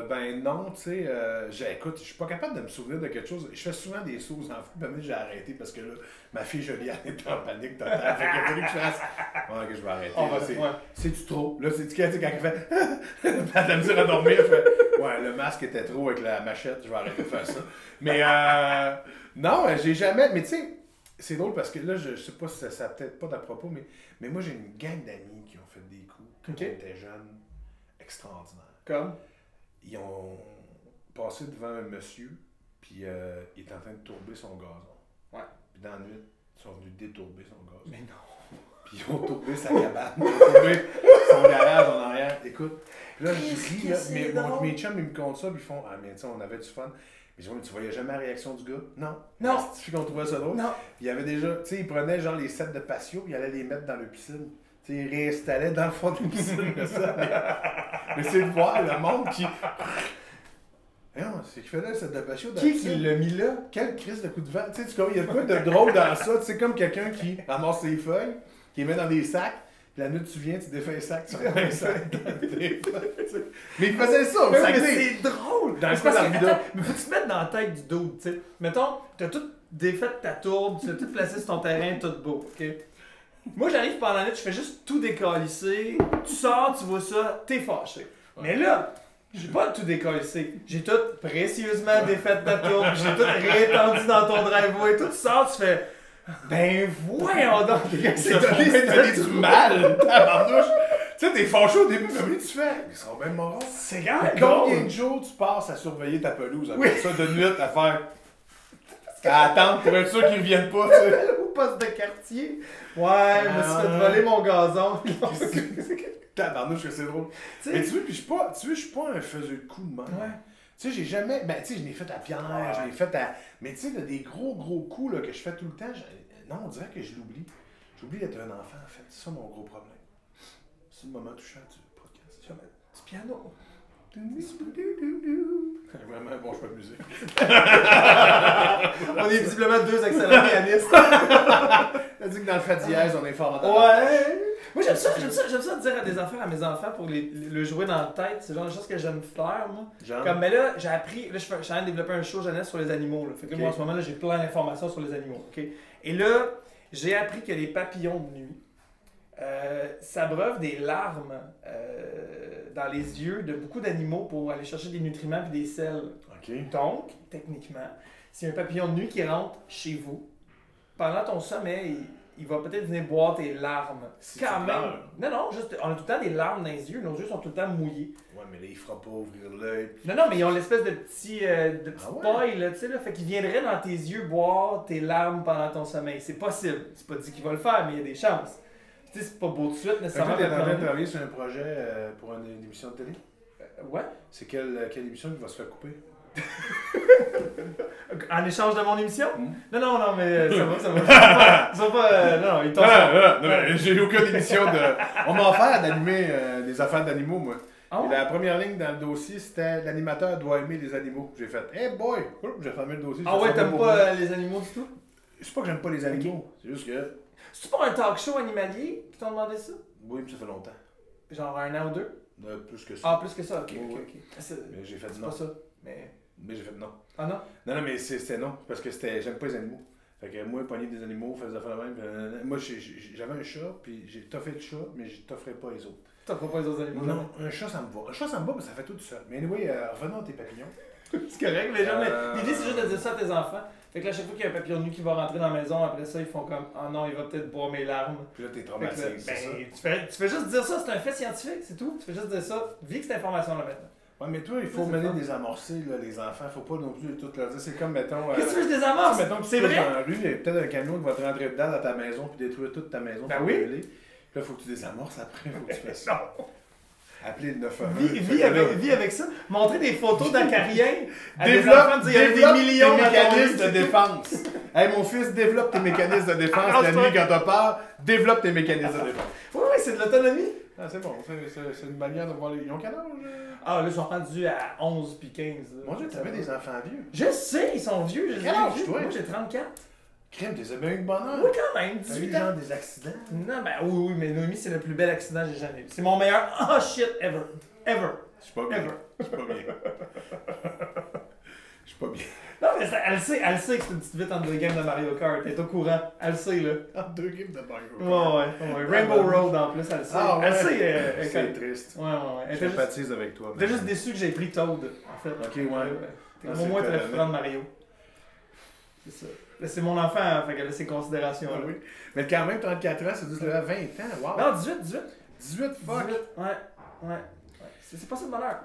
Ben non, tu sais, écoute, je suis pas capable de me souvenir de quelque chose. Je fais souvent des sauts aux enfants, puis j'ai arrêté parce que là, ma fille Juliane est en panique totale. Fait qu'il a fallu que je fasse. Ouais, ok, je vais arrêter. Oh, Là, ouais. c'est-tu trop? Là, c'est-tu quand elle fait. Elle a de la misère à dormir, je fais. Ouais, le masque était trop avec la machette, je vais arrêter de faire ça. Mais non, j'ai jamais. Mais tu sais, c'est drôle parce que là, je sais pas si ça a peut-être pas d'à propos, mais moi, j'ai une gang d'amis qui ont fait des coups quand Ok. on était jeunes, extraordinaires. comme? Ils ont passé devant un monsieur, puis il était en train de tourber son gazon. Ouais. Puis dans la nuit, ils sont venus détourber son gazon. Mais non. Puis ils ont tourbé sa cabane, ils ont tourbé son garage en arrière. Écoute, puis là, je dis, là, mes chums, ils me comptent ça, puis ils font, ah, mais tu sais, on avait du fun. Mais je dis, mais tu voyais jamais la réaction du gars? Non. Non. C'est qu'on trouvait ça drôle. Non. Puis il y avait déjà, tu sais, ils prenaient genre les sets de patio, puis ils allaient les mettre dans le piscine. Tu sais, ils réinstallaient dans le fond de la piscine, là, ça. Mais c'est de voir le monde qui. Non, c'est qu'il fallait le set de patio dans la Qui piscine. l'a mis là? Quelle crise de coup de vent. Tu sais, il y a quoi de drôle dans ça? C'est comme quelqu'un qui ramasse ses feuilles, qui les met dans des sacs, puis la nuit tu viens, tu défais un sac, tu remets un sac dans tes feuilles, tu sais. Mais il faisait ça, Mais ça oui, mais c'est drôle! Dans le C'est coin parce dans que, le attends, mais faut que tu te mettes dans la tête du dude, tu sais. Mettons, t'as tout défait ta tourbe, tu as tout placé sur ton terrain, tout beau, ok? Moi, j'arrive pendant la nuit, je fais juste tout décalisser, tu sors, tu vois ça, t'es fâché. Mais là, j'ai pas tout décalissé. J'ai tout précieusement défait ta tourbe, j'ai tout réétendu dans ton driveway, tout tu sors, tu fais... Ben voyons donc! C'est donné du mal, tabarnouche. Tu sais, t'es fâché au début, mais tu fais. Ils sont bien morons. C'est quand même Combien drôle! de jours tu passes à surveiller ta pelouse après ça de nuit à faire. À attendre pour être sûr qu'ils reviennent pas, tu sais. Au poste de quartier. Ouais, je me suis fait voler mon gazon. Tabarnouche que c'est drôle. Tu sais- Mais tu vois, puis je suis pas un faiseux de coup de main. Ouais. Tu sais, j'ai jamais. Ben, tu sais, je l'ai fait à Pierre, Ouais. je l'ai fait à. Mais tu sais, là, des gros coups là, que je fais tout le temps, non, on dirait que je l'oublie. J'oublie d'être un enfant, en fait. C'est ça mon gros problème. C'est le moment touchant du podcast. Du piano. Vraiment un bon choix de musique. On est visiblement deux excellents pianistes. On dit que dans le fait dièse, on est fort en Ouais. Moi, j'aime ça dire à des affaires à mes enfants pour le jouer dans la tête. C'est le genre de choses que j'aime faire, moi. Genre. Comme, mais là, j'ai appris, là, je suis en train de développer un show jeunesse sur les animaux. Là. Fait que là, Ok. moi, en ce moment, là, j'ai plein d'informations sur les animaux. Ok. Et là, j'ai appris que les papillons de nuit s'abreuvent des larmes dans les yeux de beaucoup d'animaux pour aller chercher des nutriments et des sels. Ok. Donc, techniquement, si un papillon de nuit qui rentre chez vous, pendant ton sommeil, il va peut-être venir boire tes larmes. Si Quand tu même. pleures. Non, juste, on a tout le temps des larmes dans les yeux, nos yeux sont tout le temps mouillés. Ouais, mais là, il fera pas ouvrir l'œil. Non, mais ils ont l'espèce de petit Ah ouais? paille, là, tu sais, là, fait qu'ils viendraient dans tes yeux boire tes larmes pendant ton sommeil. C'est possible. C'est pas dit qu'il va le faire, mais il y a des chances. Tu sais, c'est pas beau de suite, Fait que nécessairement. là, t'es en train de mais- travailler sur un projet pour une émission de télé? Ouais. C'est quelle émission qui va se faire couper? En échange de mon émission? Mm. Non, mais ça va. Ils sont pas. Non, ils t'ont. Non, j'ai aucune émission de. On m'a offert d'animer des affaires d'animaux, moi. Ah ouais? Et la première ligne dans le dossier, c'était l'animateur doit aimer les animaux. J'ai fait, hey boy! Oups, j'ai fermé le dossier. Ah ouais, Ça t'aimes pour moi. pas les animaux du tout? C'est pas que j'aime pas les animaux, c'est juste que. C'est-tu pour un talk show animalier qui t'ont demandé ça? Oui, mais ça fait longtemps. Genre un an ou deux? Plus que ça. Ah, plus que ça, ok. Ouais. C'est Mais j'ai fait c'est non. pas ça. Mais. Mais j'ai fait non. Ah non? Non, mais c'était non. Parce que j'aime pas les animaux. Fait que moi, pogner des animaux, faire des affaires de même. Moi, j'avais un chat, puis j'ai toffé le chat, mais je t'offrais pas les autres. T'as pas les autres animaux? Non, un chat, ça me va. Un chat, ça me va, mais ça fait tout seul. Mais anyway, revenons à tes papillons. C'est correct, les gens. Euh, L'idée, c'est juste de dire ça à tes enfants. Fait que là, à chaque fois qu'il y a un papillon de nuit qui va rentrer dans la maison, après ça, ils font comme ah non, il va peut-être boire mes larmes. Puis là, t'es Fait que traumatisé, là, c'est ça. tu fais juste dire ça, c'est un fait scientifique, c'est tout. Tu fais juste dire ça. Vis que cette information-là maintenant. Ouais, mais toi, il faut Ouais, c'est mener fun. des amorcés, là, les enfants. Faut pas non plus tout leur dire. C'est comme, mettons. Qu'est-ce que tu veux que je désamorce? mettons que tu C'est cours vrai? dans la rue, il y a peut-être un camion qui va te rentrer dedans dans ta maison puis détruire toute ta maison. Ben puis oui. brûler. Puis là, faut que tu désamorces après, faut que tu fasses ça. Appeler le 911. Vis avec ça. Montrer des photos d'acariens. Développe, il y a des développe millions tes dans ton mécanismes lit. de défense. Hey, mon fils, développe tes mécanismes de défense. Ah, La c'est nuit, vrai. quand t'as peur, développe tes mécanismes de défense. Oui, c'est de l'autonomie. Ah, c'est bon, c'est une manière de voir les. Ils ont quel âge? Ah, là, ils sont rendus à 11 puis 15. là. Mon Dieu, t'avais des enfants vieux. Je sais, ils sont vieux. Quel âge, toi? Moi, j'ai 34. Crème, t'es bien eu de bonheur. Oui, quand même, T'as eu 18 ans. genre des accidents. Non, ben oui, mais Noémie, c'est le plus bel accident que j'ai jamais eu. C'est mon meilleur oh shit ever. Ever. Je suis pas bien. Ever. Je suis pas bien. Je suis pas bien. Non, mais elle sait que c'est une petite vite entre deux games de Mario Kart. Elle est au courant. Elle le sait, là. En 2 games de Mario Ouais. Rainbow Road en plus, elle le sait. Ah, ouais. Elle sait. C'est triste. Ouais. Elle Je était sympathise avec toi. J'étais juste déçu que j'ai pris Toad, en fait. Ok, ouais. Ah, Au moins, c'est t'aurais pu correct. prendre Mario. C'est ça. Là, c'est mon enfant, hein, fait qu'elle a ses considérations. Ah là. oui. Mais quand même, 34 ans, c'est juste là, 20 ans. Wow. Non, 18. 18, fuck. 18, ouais. C'est pas ça de bonheur.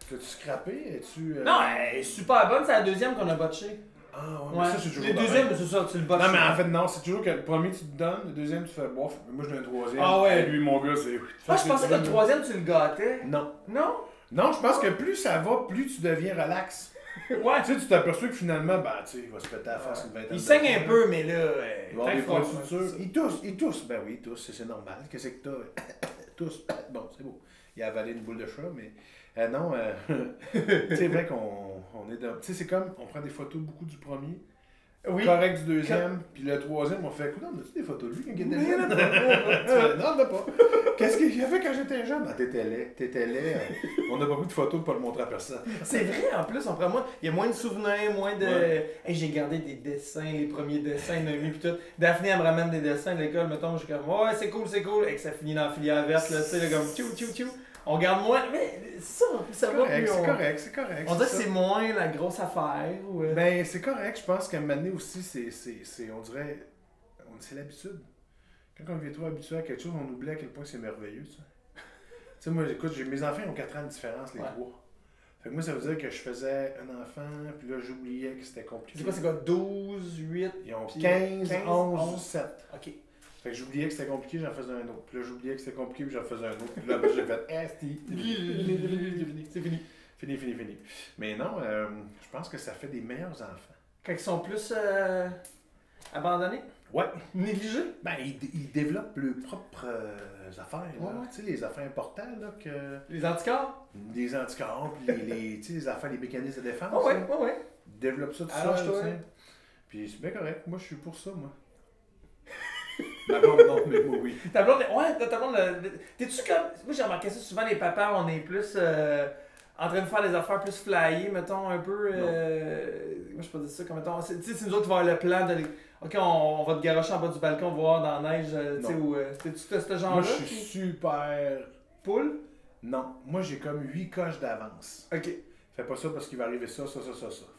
T'as-tu scrappé? Es-tu. Non, elle est super bonne, c'est la deuxième qu'on a botché. Ah ouais, Ouais. mais ça, c'est toujours. Les pareil. deuxièmes, c'est ça, tu le botches. Non, mais en fait, non, c'est toujours que le premier, tu te donnes, le deuxième, tu fais bof. Moi, je donne un troisième. Ah ouais. Et lui, mon gars, c'est. Ah, je pensais que le troisième, tu le gâtais. Non. Non? Non, je pense que plus ça va, plus tu deviens relax. Ouais. Tu sais, tu t'aperçois que finalement, bah, tu sais, il va se péter à la face une vingtaine Il de saigne fois. un peu, mais là. Il va y avoir des points de suture. Il tousse. Ben oui, il tousse, c'est normal. Qu'est-ce que t'as? Tousse. Bon, c'est beau. Il a avalé une boule de chat, mais. Non, c'est vrai qu'on est dans. Tu sais, c'est comme, on prend des photos beaucoup du premier. Oui. Correct du deuxième, puis le troisième, on fait écoute, on a-tu des photos de lui quand il était jeune? Tu fais, non, on n'a pas. Qu'est-ce qu'il a fait quand j'étais jeune? Ah, t'étais laid. On n'a pas beaucoup de photos pour pas le montrer à personne. C'est vrai, en plus, on prend moins. Il y a moins de souvenirs, moins de. Ouais. Hey, j'ai gardé des dessins, les premiers dessins de Noémie, pis tout. Daphné, elle me ramène des dessins de l'école, mettons, je suis comme, ouais, c'est cool. Et que ça finit dans la filière verte, là, tu sais, là, comme, tchou. On garde moins. Mais ça va Correct, plus. c'est correct. On dirait que ça. c'est moins la grosse affaire. Ou... Ben, c'est correct. Je pense qu'à un moment donné aussi, on dirait, c'est l'habitude. Quand on devient trop habitué à quelque chose, on oublie à quel point c'est merveilleux, ça. Tu sais, moi, écoute, mes enfants ont 4 ans de différence, les trois. Fait que moi, ça veut dire que je faisais un enfant, puis là, j'oubliais que c'était compliqué. C'est quoi, 12, 8? Ils ont puis 15, 11, 7. Ok. Fait que j'oubliais que c'était compliqué, j'en faisais un autre. Puis là, j'oubliais que c'était compliqué, puis j'en faisais un autre. Puis là, ben, j'ai fait, C'est fini. Fini. Mais non, je pense que ça fait des meilleurs enfants. Quand ils sont plus abandonnés, Ouais. négligés. Ben, ils développent leurs propres affaires. Là. Ouais. Tu sais, les affaires importantes, là, que... Les anticorps. Les anticorps, puis tu sais, les affaires, les mécanismes de défense. Ah ouais. là. Ils développent ça tout Alors, seul, toi, tu sais. Puis c'est bien correct. Moi, je suis pour ça, moi. Ma blonde, non, mais moi, oui. Ta blonde, ouais, ta blonde, t'es-tu comme. Moi, j'ai remarqué ça souvent, les papas, on est plus en train de faire des affaires plus flyées, mettons, un peu. Moi, je peux dire ça comme, mettons. Tu sais, c'est nous autres qui va avoir le plan de. Ok, on va te garocher en bas du balcon, voir dans la neige, tu sais, ou. T'es-tu ce genre-là? Moi, je suis super... Poule? Non. Moi, j'ai comme 8 coches d'avance. Ok. Fais pas ça parce qu'il va arriver ça.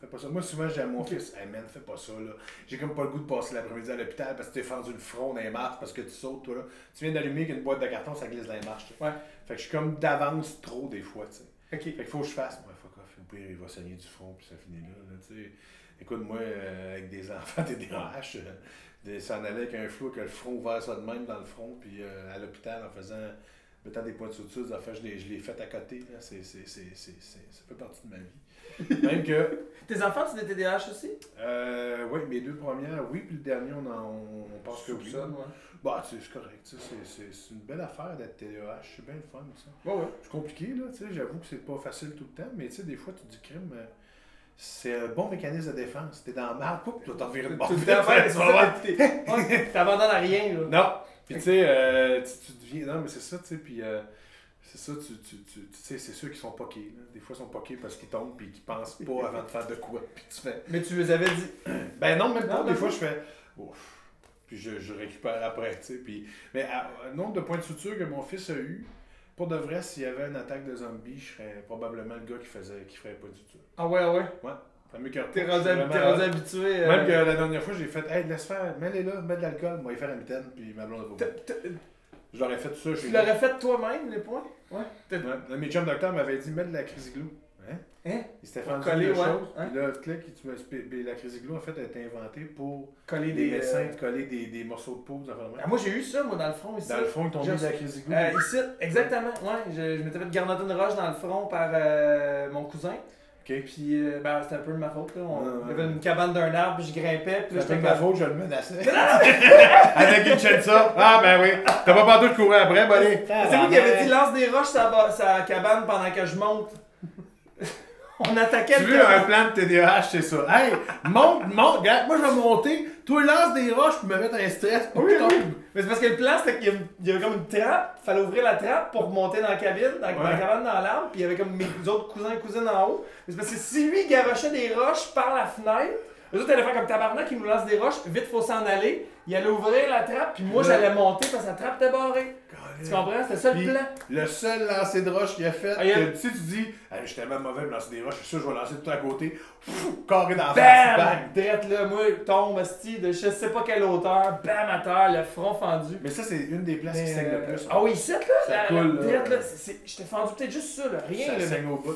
Fais pas ça. Moi, souvent, j'ai à mon fils, hey man, fais pas ça, là. J'ai comme pas le goût de passer l'après-midi à l'hôpital parce que t'es fendu le front dans les marches parce que tu sautes, toi, là. Tu viens d'allumer qu'une boîte de carton, ça glisse dans les marches, tu sais. Ouais. Fait que je suis comme d'avance trop, des fois, tu sais. Ok. Fait qu'il faut que je fasse. Moi, fuck off. Au pire, il va saigner du front, puis ça finit là, tu sais. Écoute, moi, avec des enfants TDAH, s'en aller avec un flou, avec le front ouvert ça de même dans le front, puis à l'hôpital en faisant. Mettant des points de suture, des affaires, je l'ai fait à côté. Là. Ça fait partie de ma vie. Même que. Tes enfants, tu des TDAH aussi? Oui, mes 2 premières, oui, puis le dernier, on pense que oui. Ça, ouais. Bah, tu sais, c'est correct. C'est une belle affaire d'être TDAH. C'est bien le fun, ça. Ouais. C'est compliqué, là. Tu sais, j'avoue que c'est pas facile tout le temps, mais tu sais, des fois, tu te dis crime. C'est un bon mécanisme de défense. T'es dans la merde, tu dois t'en virer de bord. T'abandonnes à rien, là. Non. Puis tu sais, tu deviens. Non, mais c'est ça, tu sais. Puis c'est ça, tu sais, c'est ceux qui sont poqués. Là. Des fois, ils sont poqués parce qu'ils tombent puis qu'ils pensent pas avant de faire de quoi. Puis tu fais. Mais tu les avais dit. Ben non, même pas. Non, Des même fois, pas. je fais. Ouf. Puis je récupère après, tu sais. Puis. Mais un nombre de points de suture que mon fils a eu, pour de vrai, s'il y avait une attaque de zombies, je serais probablement le gars qui ferait pas de suture. Ah ouais. Ouais. Ça m'écoeure pas. T'es Je rendu suis vraiment- habitué. Même que la dernière fois, j'ai fait, hey, laisse faire, mets-les là, mets de l'alcool, moi, il faire la mitaine, puis ma blonde a pas voulu. Je l'aurais fait tout ça chez Tu moi. l'aurais fait toi-même, les points? Ouais. Ouais. Mes chums docteurs m'avaient dit, mets de la Crisiglou. Hein? Hein? Il s'était Pour fait coller, de ouais. choses. Hein? Puis là, clic, la Crisiglou, en fait, a été inventée pour Coller les des médecins, coller des morceaux de peau, des affaires de même. Ah, moi, j'ai eu ça, moi, dans le front, ici. Dans le fond, ils t'ont mis de la Crisiglou. Ici, exactement. Ouais, je m'étais fait garnotter une roche dans le front par mon cousin. OK. Puis, ben, c'était un peu de ma faute, là. Ouais. Il y avait une cabane d'un arbre, puis je grimpais. Puis là, C'était j'étais de ma comme. faute, je le menaçais. Avec une chaîne ça. Ah, ben oui. T'as pas partout de courir après, buddy. C'est lui qui avait dit lance des roches sur la cabane pendant que je monte. On attaquait Tu veux un plan de TDAH, c'est ça. Hey, monte, regarde, moi je vais monter, toi lance des roches pour me mettre un stress pour que je tombe. Mais c'est parce que le plan, c'était qu'il y avait comme une trappe, il fallait ouvrir la trappe pour monter dans la cabine, dans la cabane dans l'arbre, puis il y avait comme mes autres cousins et cousines en haut. Mais c'est parce que si lui garochait des roches par la fenêtre, eux autres allaient faire comme tabarnak, ils nous lancent des roches, vite faut s'en aller, il allait ouvrir la trappe, puis moi j'allais monter parce que la trappe était barrée. Tu comprends? C'était ça le plan. Le seul lancer de roche qu'il a fait, que, tu dis, hey, je suis tellement mauvais de lancer des roches, je suis sûr que je vais lancer tout à côté, carré dans la face, Bam! Drette là, moi, tombe, esti, de je sais pas quelle hauteur, bam à terre, le front fendu. Mais ça, c'est une des places qui saigne le plus. Ah oui, ici, là, ça coule, drette là, je t'ai fendu peut-être juste ça, là, rien. Ça là, saigne au bout.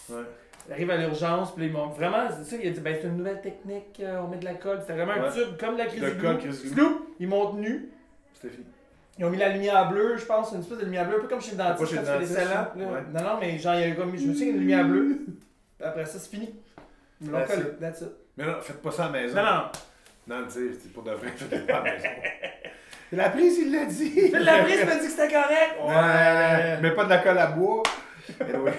Ouais. Il arrive à l'urgence, puis ils m'ont vraiment, c'est ça, il a dit, ben c'est une nouvelle technique, on met de la colle, c'était vraiment un tube comme la crise du glue. Ils m'ont tenu. C'était fini. Ils ont mis la lumière bleue, je pense, une espèce de lumière bleue, un peu comme chez le dentiste, quand tu fais des scellants. Ouais. Non, mais genre, il y a comme, je me souviens, une lumière bleue. Après ça, c'est fini. Ils me l'ont collé, that's it. Mais non, faites pas ça à la maison. Non. Non, tu sais, c'est pour de vrai, faites pas à la maison. La prise, il l'a dit. La prise m'a dit que c'était correct. Ouais. Mais pas de la colle à bois. Ouais.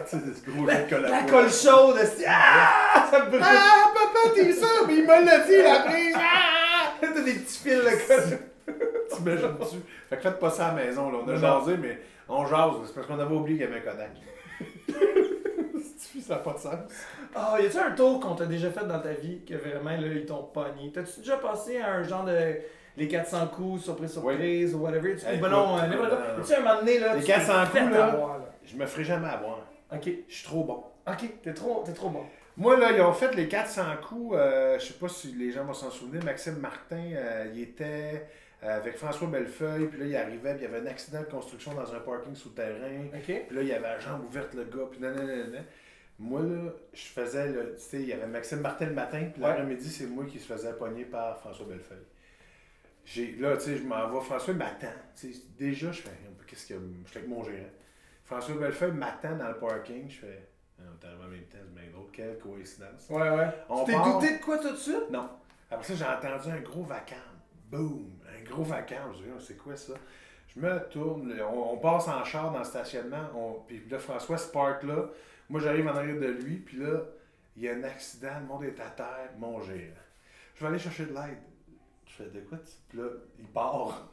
Tu sais, ce gros jet de colle à bois. La colle chaude, ça me brûle. Ah, papa, t'es ça, mais il me l'a dit, la prise. Ah! T'as des petits fils de colle. T'imagines-tu? Fait que faites pas ça à la maison, là. On a jasé, mais on jase. C'est parce qu'on avait oublié qu'il y avait un Kodak. Ça n'a pas de sens. Ah, y a-tu un tour qu'on t'a déjà fait dans ta vie que vraiment, là, ils t'ont pogné? T'as-tu déjà passé à un genre de. Les 400 coups, surprise, ou whatever? Hey, ben non, tu un moment donné, là. Les 400 coups, là, avoir, là, je me ferai jamais avoir. Ok. Je suis trop bon. Ok, t'es trop bon. Moi, là, ils ont fait les 400 coups. Je sais pas si les gens vont s'en souvenir. Maxime Martin, il était avec François Bellefeuille. Puis là, il arrivait, puis il y avait un accident de construction dans un parking souterrain. Ok. Puis là, il y avait la jambe ouverte, le gars. Puis nanana. Moi, là, je faisais, tu sais, il y avait Maxime Martin le matin. Puis l'après-midi, c'est moi qui se faisais pogner par François Bellefeuille. Là, tu sais, je m'en vais. François m'attend. Déjà, je fais, qu'est-ce qu'il y a? Je suis avec mon gérant. François Bellefeuille m'attend dans le parking. Je fais, on est arrivé en même temps, c'est bien drôle. Quelle coïncidence. Ouais. Tu t'es douté de quoi tout de suite? Non. Après ça, j'ai entendu un gros vacarme. Boum! Un gros vacarme. Je dis, c'est quoi ça? Je me tourne. On passe en char dans le stationnement. Puis là, François se parque là. Moi, j'arrive en arrière de lui. Puis là, il y a un accident. Le monde est à terre. Mon gérant. Je vais aller chercher de l'aide. Je fais de quoi? Puis là, il part.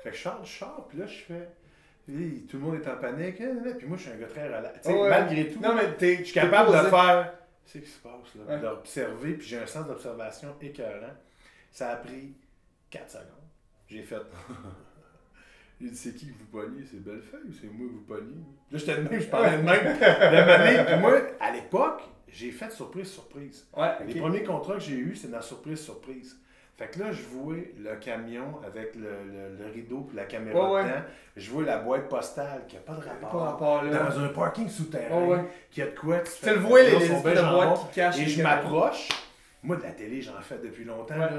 Fait que je sors du char, puis là, je fais. Puis, tout le monde est en panique. Puis moi, je suis un gars très relax. Malgré tout, non, mais je suis capable de faire. C'est ce qui se passe, là. D'observer, puis j'ai un sens d'observation écœurant. Ça a pris 4 secondes. J'ai fait. Il dit, c'est qui que vous pognez? C'est Bellefeuille ou c'est moi que vous pognez? Là, j'étais de même, je parlais de même. Puis moi, à l'époque, j'ai fait surprise. Ouais, Les premiers contrats que j'ai eus, c'est dans surprise. Fait que là, je voyais le camion avec le rideau et la caméra dedans. Je vois la boîte postale qui n'a pas de rapport. Dans un parking souterrain. Qui a de quoi. Tu le vois, les boîtes qui cachent. Et je m'approche. Moi, de la télé, j'en fais depuis longtemps. Là.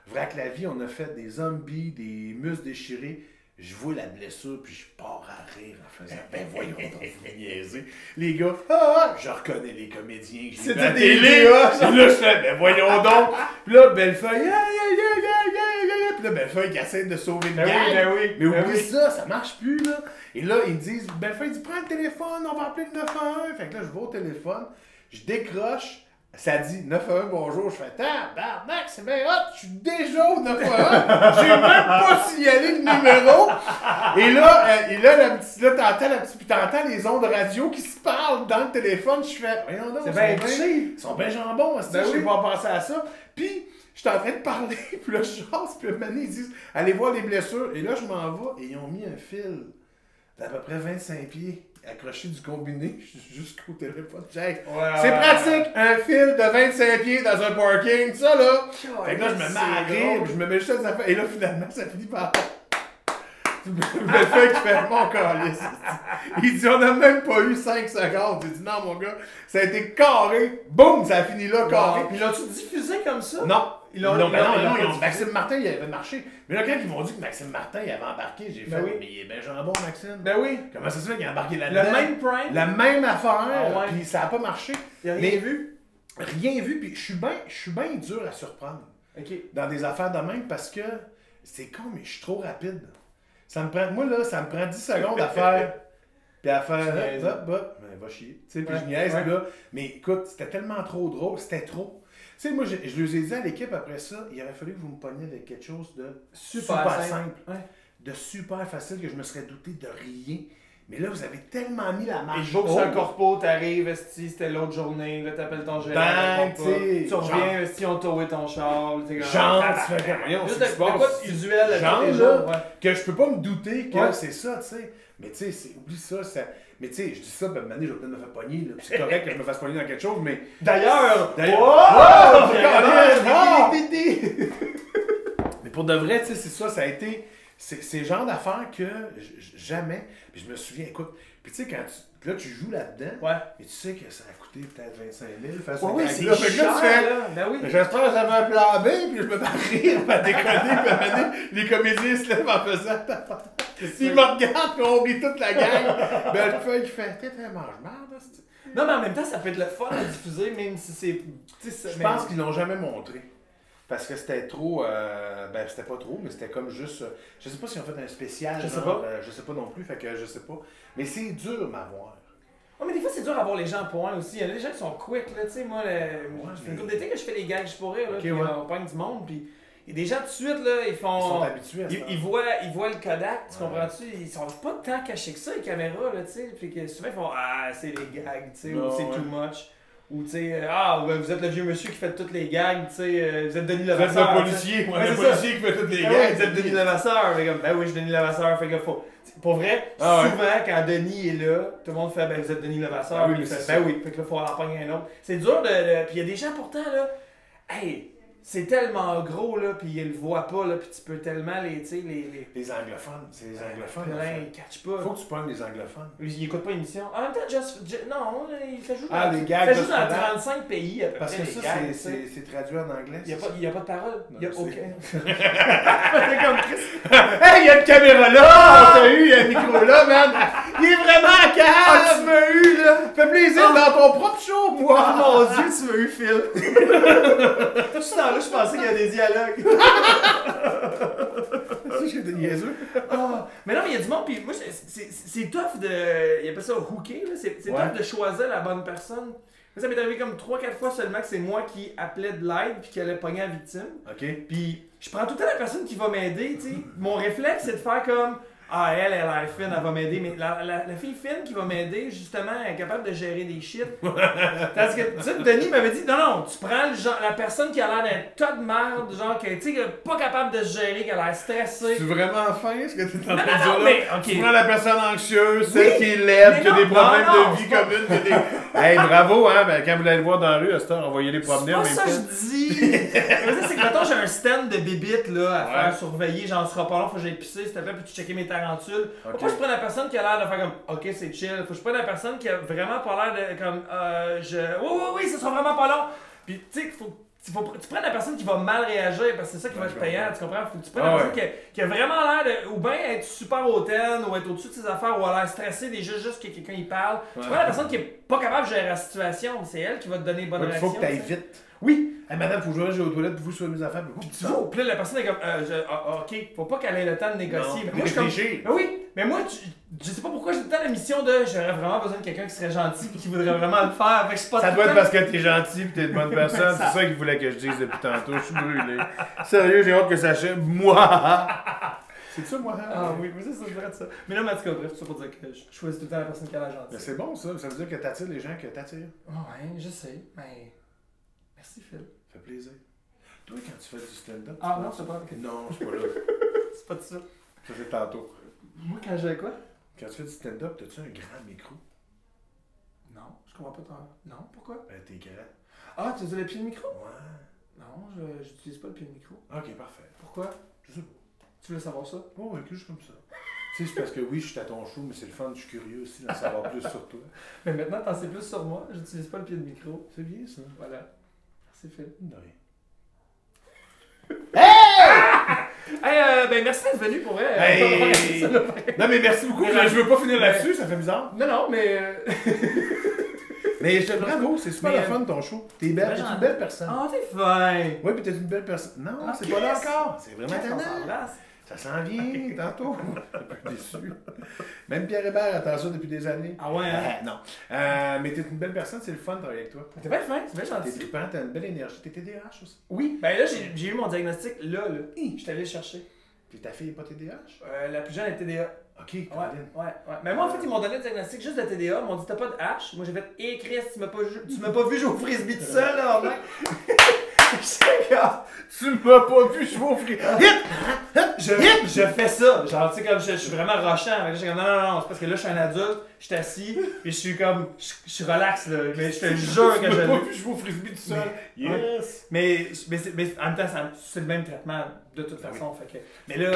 Vrac la vie, on a fait des zombies, des muscles déchirés. Je vois la blessure, puis je pars à rire en faisant « Ben voyons donc, vous niaisez. » Les gars, je reconnais les comédiens. C'était la des télé. Là, je fais « Ben voyons donc. » Puis là, Bellefeuille, puis là, Bellefeuille qui essaie de sauver le gars. Mais oublie ça, ça marche plus, là. Et là, ils me disent, Bellefeuille dit, prends le téléphone, on va appeler le 911. Fait que là, je vais au téléphone, je décroche, ça dit 911 bonjour. Je fais, tabarnak, c'est bien hot, je suis déjà au 911. J'ai même pas signalé le numéro. Et là, t'entends les ondes radio qui se parlent dans le téléphone. Je fais, voyons donc, ils sont bien jambons, je sais pas penser à ça. Puis, je suis en train de parler, puis là, je chasse, puis maintenant, ils disent, allez voir les blessures. Et là, je m'en vais, et ils ont mis un fil d'à peu près 25 pieds accroché du combiné jusqu'au téléphone. C'est pratique, un fil de 25 pieds dans un parking, ça, là. Fait que là, je me mets à rire, je me mets juste à ça. Et là, finalement, ça finit par... Bellefeuille qui fait mon calice. Il dit, on n'a même pas eu 5 secondes. J'ai dit, non, mon gars, ça a été carré. Boum, ça a fini là, carré. Puis l'as-tu diffusé comme ça? Non. Maxime Martin, il avait marché. Mais là, quand ils m'ont dit que Maxime Martin, il avait embarqué, j'ai fait, mais il est bien jambon, Maxime. Ben oui. Comment ça se fait qu'il a embarqué là-dedans? Le même prank. La même affaire, puis ça n'a pas marché. Il a rien vu? Rien vu, puis je suis bien dur à surprendre. Dans des affaires de même, parce que c'est con, mais je suis trop rapide. Moi, là, ça me prend 10 secondes à faire. Puis à faire, niaises. ben, va chier. Tu sais, puis je niaise, puis là. Mais écoute, c'était tellement trop drôle, c'était trop. Tu sais, moi, je leur ai dit à l'équipe après ça, il aurait fallu que vous me pogniez avec quelque chose de super simple. Ouais. De super facile que je me serais douté de rien. Mais là, vous avez tellement mis la marche. Et je sur un corpo, t'arrives, c'était l'autre journée, là, t'appelles ton gérant. Bang, t'sais, tu reviens, esti, on t'a ton char. Genre, tu fais rien, juste de quoi usuel genre, tous les là, jours, ouais. que je peux pas me douter que Ouais. c'est ça, tu sais. Mais tu sais, oublie ça, mais tu sais, je dis ça, ben, maintenant, je vais peut-être me faire pogner, là. Puis c'est correct que je me fasse pogner dans quelque chose, mais... D'ailleurs, Oh! oh! Mais pour de vrai, tu sais, c'est ça, ça a été... C'est le genre d'affaire que jamais... Puis je me souviens, écoute, puis tu sais, quand tu joues là-dedans, Ouais. et tu sais que ça a coûté peut-être 25 000, faire Ouais, ce c'est gag-là. Fait que là, tu fais... cher, là. Ben oui. J'espère que ça va un plan B, puis je me fais rire, à déconner, puis à un moment donné, les comédiens se lèvent en faisant... Ils me regardent, puis on oublie toute la gang. Ben, le feuille qui fait... T'es un mange-marde, là, c'est... Non, mais en même temps, ça peut être le fun à diffuser, même si c'est... Je pense qu'ils l'ont jamais montré. Parce que c'était trop. Ben, c'était pas trop, mais c'était comme juste. Je sais pas si on fait un spécial. Je sais pas. Je sais pas non plus, fait que je sais pas. Mais c'est dur, m'avoir. Ouais, mais des fois, c'est dur d'avoir les gens à point aussi. Il y en a des gens qui sont quick, là, tu sais. Moi, ça fait une couple d'été que je fais les gags, je pourrais, là. Ok, Puis ouais. on pogne du monde, puis. Il y a des gens tout de suite, là, ils font. Ils sont habitués à ça. Ils voient le Kodak, tu comprends-tu? Ils sont pas tant cachés que ça, les caméras, là, tu sais. Puis que souvent, ils font ah, c'est les gags, tu sais, ou Non, c'est ouais. too much. Ou, tu sais, ah, ouais, vous êtes le vieux monsieur qui fait toutes les gags, tu sais, vous êtes Denis Vous êtes Levasseur. le policier, moi, Ouais, le c'est policier qui fait toutes les Ah gars. oui, vous êtes Denis Levasseur. Fait comme, ben oui, je suis Denis Levasseur. Fait que faut. Pour vrai, Ah ouais. souvent, quand Denis est là, tout le monde fait, ben vous êtes Denis Levasseur. Ah oui, Puis mais il fait, c'est ben ça. oui, fait que là, faut en pogner un autre. C'est dur de. Puis il y a des gens pourtant, là, hey, c'est tellement gros, là, puis ils le voient pas, là, puis tu peux tellement les. Tu sais, Les anglophones, c'est les anglophones. plein, en fait. ils catchent pas. Faut que tu prennes les anglophones. Ils écoutent pas l'émission. En même temps, non, ça joue Ah, dans, les gags ça joue de dans stand-up. 35 pays à peu Parce près. que les ça, gags, c'est traduit en anglais. il n'y a pas de parole. Non, Il y a je aucun. sais. C'est comme Chris. Hey, il y a une caméra là! On t'a eu, il y a un micro là, man! Il est vraiment à Ah, calme! tu m'as eu, là! Ça fait plaisir dans ton propre show, Oh moi! mon dieu, tu m'as eu, Phil! Tout ce temps-là, je pensais qu'il y a des dialogues. C'est j'ai des niaiseux. Ah, mais non, mais il y a du monde, puis moi, c'est tough de. Il appelle ça hooker, là. C'est Ouais. tough de choisir la bonne personne. Moi, ça m'est arrivé comme 3-4 fois seulement que c'est moi qui appelais de l'aide puis qui allait pogner la victime. OK. Puis je prends tout le temps la personne qui va m'aider, tu sais. Mon réflexe, c'est de faire comme. Ah, elle a l'air fine, elle va m'aider. Mais la fille fine qui va m'aider, justement, elle est capable de gérer des shit. Parce que, tu sais, Denis m'avait dit, non, tu prends la personne qui a l'air d'un tas de merde, genre, qui tu sais, pas capable de se gérer, qui a l'air stressée. C'est vraiment fin ce que tu es en train de Non, dire non, là? mais, ok. Tu prends la personne anxieuse, celle qui est laide, Mais qui a non, des problèmes non, de vie c'est pas- commune, qui a des... Hey, bravo, hein? Ben, quand vous allez le voir dans la rue, à cette heure, envoyez les promener en C'est pas même ça temps. que je dis. Mais c'est que mettons j'ai un stand de bébites là, à Ouais. faire surveiller, j'en serai pas là, faut que j'aille pisser, s'il te plaît, peux-tu checker mes tarentules. Faut Ok. pas que je prenne la personne qui a l'air de faire comme ok c'est chill, faut que je prenne la personne qui a vraiment pas l'air de comme oui, ça sera vraiment pas long. Puis tu sais, tu prennes la personne qui va mal réagir parce que c'est ça qui va Ouais, être payant, tu comprends? Faut que tu prennes Ah la personne qui a vraiment l'air de ou bien être super hautaine ou être au-dessus de ses affaires ou a l'air stressée déjà juste que quelqu'un y parle. Ouais. Tu prends la personne qui est pas capable de gérer la situation, c'est elle qui va te donner une bonne Il réaction. faut que tu ailles tu sais. vite. Oui, Hey, madame, faut que je vais aux toilettes, vous sur mes affaires. tu vois, puis là, la personne est comme, ok, faut pas qu'elle ait le temps de négocier. Non, Mais moi, je suis comme, réfléchir. ben oui, mais moi, je sais pas pourquoi j'ai tout le temps la mission de, j'aurais vraiment besoin de quelqu'un qui serait gentil et qui voudrait vraiment le faire. Fait que je suis pas Ça tout doit le être temps- parce que t'es gentil pis t'es une bonne personne. Ça. C'est ça qu'il voulait que je dise depuis tantôt. Je suis brûlé. Sérieux, j'ai hâte que ça achève. Moi! C'est ça, moi? Ah oui, mais c'est vrai de ça. Mais là, mais en tout cas, bref, tout ça pour dire que je choisis tout le temps la personne qui a l'air Mais gentille. c'est bon, ça. Ça veut dire que t'attires les gens que t'attires. Ah ouais, je sais, mais. Merci, Phil. Ça fait plaisir. Toi, quand tu fais du stand-up. Ah tu non, penses- c'est pas ok. Non, c'est pas là. C'est pas de ça. Ça, c'est tantôt. Moi, quand j'ai quoi? Quand tu fais du stand-up, t'as-tu un grand micro? Non, je comprends pas ton. Non, pourquoi? Ben, t'es grand. Ah, tu utilises le pied de micro? Ouais. Non, j'utilise pas le pied de micro. Ok, parfait. Pourquoi? Je sais pas. Tu veux savoir ça? Oh, ouais, juste comme ça. Tu sais, c'est parce que oui, je suis à ton show, mais c'est le fun, je suis curieux aussi d'en savoir plus sur toi. Mais maintenant, t'en sais plus sur moi. J'utilise pas le pied de micro. C'est bien, ça. Voilà. Merci, Phil. De rien. Hey, ben merci d'être venu pour vrai. Hey! Non, mais merci beaucoup. Je veux pas finir là-dessus, ça fait bizarre. Non, non, mais. Mais je te bravo, c'est super Mais, le fun ton show. T'es belle, t'es une belle personne. Oh, t'es fin. Oui, puis t'es une belle personne. Non, Ah, c'est pas là Chris. encore. C'est vraiment On tannant. s'embrasse. Ça s'en vient tantôt. Un peu déçu. Même Pierre Hébert attend ça depuis des années. Ah ouais, hein? Non. Mais t'es une belle personne, c'est le fun de travailler avec toi. T'es bien fin, c'est bien T'es gentil. trippant, t'as une belle énergie. T'es TDAH aussi. Oui, ben là, j'ai eu mon diagnostic là. Je suis allé le chercher. Puis ta fille est pas TDAH? La plus jeune est TDA. Ok, Ouais, Caroline. ouais. Mais moi, en fait, ils m'ont donné le diagnostic juste de TDA. Ils m'ont dit, t'as pas de H. Moi, j'ai fait, hé, Chris, tu m'as pas vu jouer au frisbee tout seul, là, mec. Tu m'as pas vu jouer au frisbee. Je fais ça. Genre, tu sais, comme je suis vraiment rushant. Mais là, je suis comme, non, c'est parce que là, je suis un adulte, je suis assis, puis je suis comme, je suis relax, là. Mais je te jure que Tu je. m'as pas vu jouer au frisbee tout seul. Yes! Mais en même temps, c'est le même traitement de toute façon. Fait que, mais là,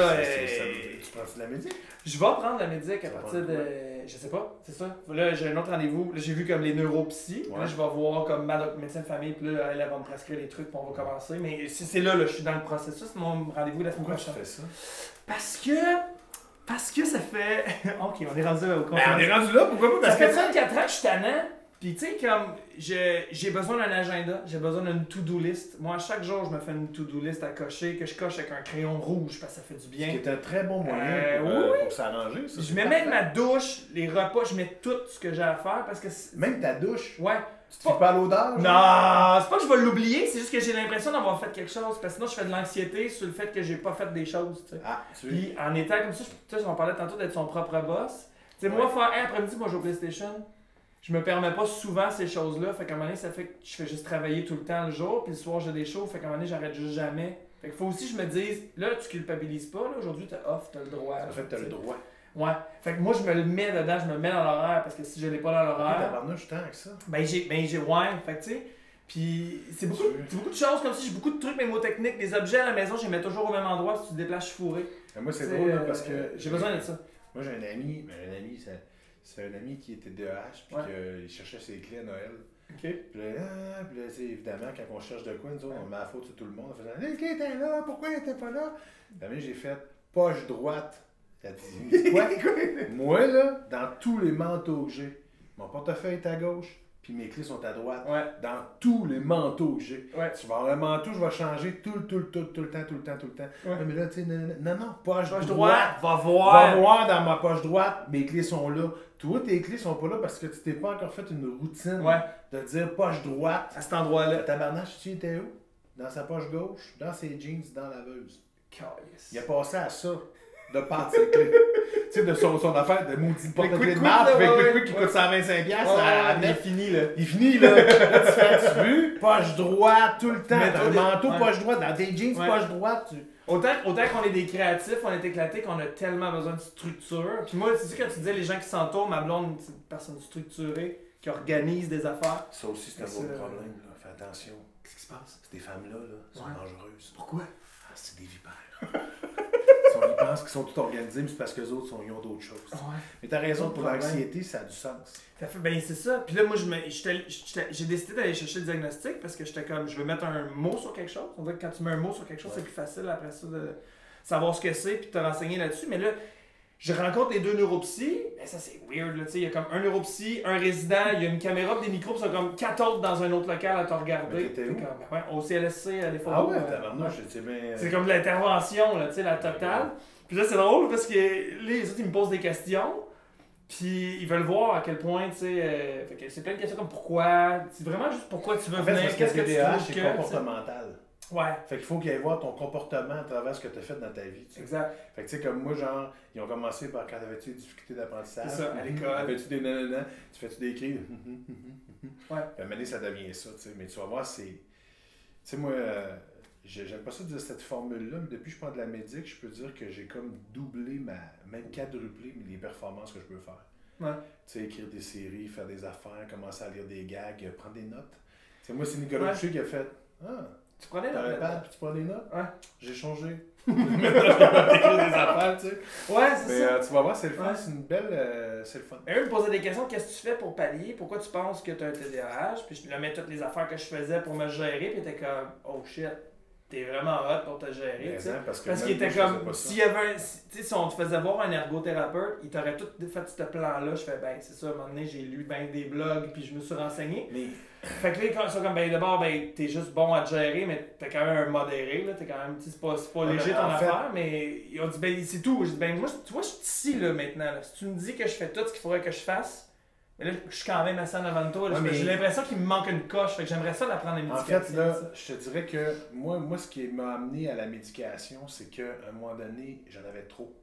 Tu prends de la médic? je vais prendre la médic à Ça va partir de. prendre Je sais pas, c'est ça. Là, j'ai un autre rendez-vous. Là, j'ai vu comme les neuropsy. Ouais. Là, je vais voir comme ma médecin de famille. Puis là, elle va me prescrire les trucs. Puis on va commencer. Mais c'est là, je suis dans le processus. C'est mon rendez-vous la semaine Pourquoi tu prochaine. fais ça? Parce que ça fait. Ok, on est rendu au compte. On est rendu là, pourquoi pas? Ça Parce fait que 34 ans que je suis tannant. Puis tu sais, comme j'ai besoin d'un agenda, j'ai besoin d'une to-do list. Moi, chaque jour, je me fais une to-do list à cocher, que je coche avec un crayon rouge parce que ça fait du bien. ce qui est un très bon moyen pour s'arranger. Ça, Je c'est mets parfait. même ma douche, les repas, je mets tout ce que j'ai à faire parce que. Même ta douche. Ouais. Tu te fais pas à l'odeur? genre? Non, c'est pas que je vais l'oublier, c'est juste que j'ai l'impression d'avoir fait quelque chose. Parce que sinon, je fais de l'anxiété sur le fait que j'ai pas fait des choses. Tu sais. Ah, tu veux? Puis en étant comme ça, on parlait tantôt d'être son propre boss. Tu sais, moi, faire hey, après-midi, moi, je joue au PlayStation. Je me permets pas souvent ces choses-là. Fait qu'à un moment donné, ça fait que je fais juste travailler tout le temps le jour. Puis le soir, j'ai des shows. Fait qu'à un moment donné, j'arrête juste jamais. Fait qu'il faut aussi que je me dise, là, tu culpabilises pas. Là, aujourd'hui, t'as off, t'as le droit. En fait, t'as le droit. Ouais. Fait que moi, je me le mets dedans, je me mets dans l'horaire. Parce que si je l'ai pas dans Ah, l'horaire. tabarnouche, tant que ça. Ben j'ai ouais, fait que tu sais, puis c'est beaucoup de choses comme ça, j'ai beaucoup de trucs mémotechniques, des objets à la maison, je les mets toujours au même endroit, si tu te déplaces, je suis fourré. Mais moi, c'est T'sais, drôle là, parce que. j'ai besoin de ça. Moi, j'ai un ami, c'est un ami qui était DEH, puis qu'il cherchait ses clés à Noël. OK. Puis là, tu sais, évidemment, quand on cherche de quoi, nous autres, on met la faute sur tout le monde. On faisait les clés étaient là, pourquoi elles étaient pas là? Puis j'ai fait poche droite. Elle dit quoi? Moi, là, dans tous les manteaux que j'ai, mon portefeuille est à gauche, puis mes clés sont à droite. Ouais. Dans tous les manteaux que j'ai. Ouais. Tu vas avoir un manteau, je vais changer tout le temps. Ouais. Mais là, tu sais, non, poche Poche droite. droite, va Va voir. voir dans ma poche droite, mes clés sont là. Toi, tes clés sont pas là parce que tu t'es pas encore fait une routine Ouais. de dire poche droite. À cet endroit-là. Le tabarnache, tu étais où? Dans sa poche gauche, dans ses jeans, dans la laveuse. Calice. Il a passé à ça, de perdre ses clés. Tu sais, de son affaire de maudit porte-clés de quick, marde, là, avec ouais, quick qui ouais. coûte 125$, Ouais, à il est fini là. il finit là. Là, tu fais, tu veux, poche droite tout le temps. Mets-toi Dans le des- manteau, ouais. poche droite. Dans tes jeans, Ouais. poche droite. Autant qu'on est des créatifs, on est éclatés, qu'on a tellement besoin de structure. Puis moi, c'est sûr quand tu disais les gens qui s'entourent, ma blonde, c'est une personne structurée, qui organise des affaires. Ça aussi, c'est un C'est gros ça. problème. Là. Fais attention. Qu'est-ce qui se passe? Ces femmes-là, là, sont Ouais. dangereuses. Pourquoi? Ah, c'est des vipères. Ils pensent qu'ils sont tout organisés, mais c'est parce qu'eux autres, ils ont d'autres choses. Ouais. Mais t'as raison, Pas pour de problème. l'anxiété, ça a du sens. Ça fait, ben c'est ça. Puis là, moi, j'ai décidé d'aller chercher le diagnostic parce que j'étais comme, je veux mettre un mot sur quelque chose. On dirait que quand tu mets un mot sur quelque chose, Ouais. c'est plus facile après ça de savoir ce que c'est puis de te renseigner là-dessus. Mais là, je rencontre les deux neuropsy. Ben ça, c'est weird. Là, il y a comme un neuropsy, un résident, il y a une caméra pis des micros, puis ils sont comme 4 autres dans un autre local à te regarder. Mais t'étais où? Comme, ben ouais, au CLSC, à des photos. Ah ouais, tabarnouche, c'est bien. C'est comme de l'intervention, là, tu sais, la totale. Puis là, c'est drôle parce que les autres, ils me posent des questions. Puis ils veulent voir à quel point, tu sais. Fait que c'est plein de questions comme pourquoi. C'est vraiment juste pourquoi tu veux En fait, venir. c'est parce que Qu'est-ce que tu TDAH, trouves c'est que. tu sais. comportemental. Ouais, Fait qu'il faut qu'il aille voir ton comportement à travers ce que tu as fait dans ta vie. Tu sais. exact. Fait que tu sais, comme moi, genre, ils ont commencé par quand avais-tu des difficultés d'apprentissage. C'est ça, à l'école. Avais-tu des nanana, tu fais-tu des cris. Ouais. Puis à un moment donné, ça devient ça, tu sais. Mais tu vas voir, c'est. Tu sais, moi, j'aime pas ça de dire cette formule-là, mais depuis que je prends de la médic, je peux dire que j'ai comme doublé, même quadruplé les performances que je peux faire. Ouais. Tu sais, écrire des séries, faire des affaires, commencer à lire des gags, prendre des notes. Tu sais, moi, c'est Nicolas Ouais. Boucher qui a fait Ah, Tu prenais t'as un notre. pad puis tu prends des notes Ouais. J'ai changé. Maintenant, je suis capable d'écrire des affaires, tu sais. Ouais, c'est Mais ça. tu vas voir, c'est le fun, Ouais. c'est une belle. C'est le fun. Mais eux me posaient des questions, qu'est-ce que tu fais pour pallier? Pourquoi tu penses que tu as un TDAH? Puis je leur mets toutes les affaires que je faisais pour me gérer, puis t'es comme, oh shit. t'es vraiment hot pour te gérer. Mais tu sais. hein, parce Parce même qu'il était moi, je faisais comme, pas ça. s'il y avait un, si on te faisait voir un ergothérapeute, il t'aurait tout fait ce plan-là. Je fais, ben c'est ça, à un moment donné, j'ai lu ben des blogs, puis je me suis renseigné. Mais Fait que là, quand ils sont comme, ben d'abord, ben t'es juste bon à te gérer, mais t'as quand même un modéré, là, t'es quand même, c'est pas Ouais, léger mais ton en fait- affaire, mais ils ont dit, ben c'est tout. J'ai dit, ben moi, tu vois, je suis ici, là, maintenant, là. Si tu me dis que je fais tout ce qu'il faudrait que je fasse, mais là, je suis quand même assis en avant de toi, là. Ouais, mais- J'ai l'impression qu'il me manque une coche, fait que j'aimerais ça d'apprendre la en médication. fait, là, ça. je te dirais que moi, ce qui m'a amené à la médication, c'est qu'à un moment donné, j'en avais trop.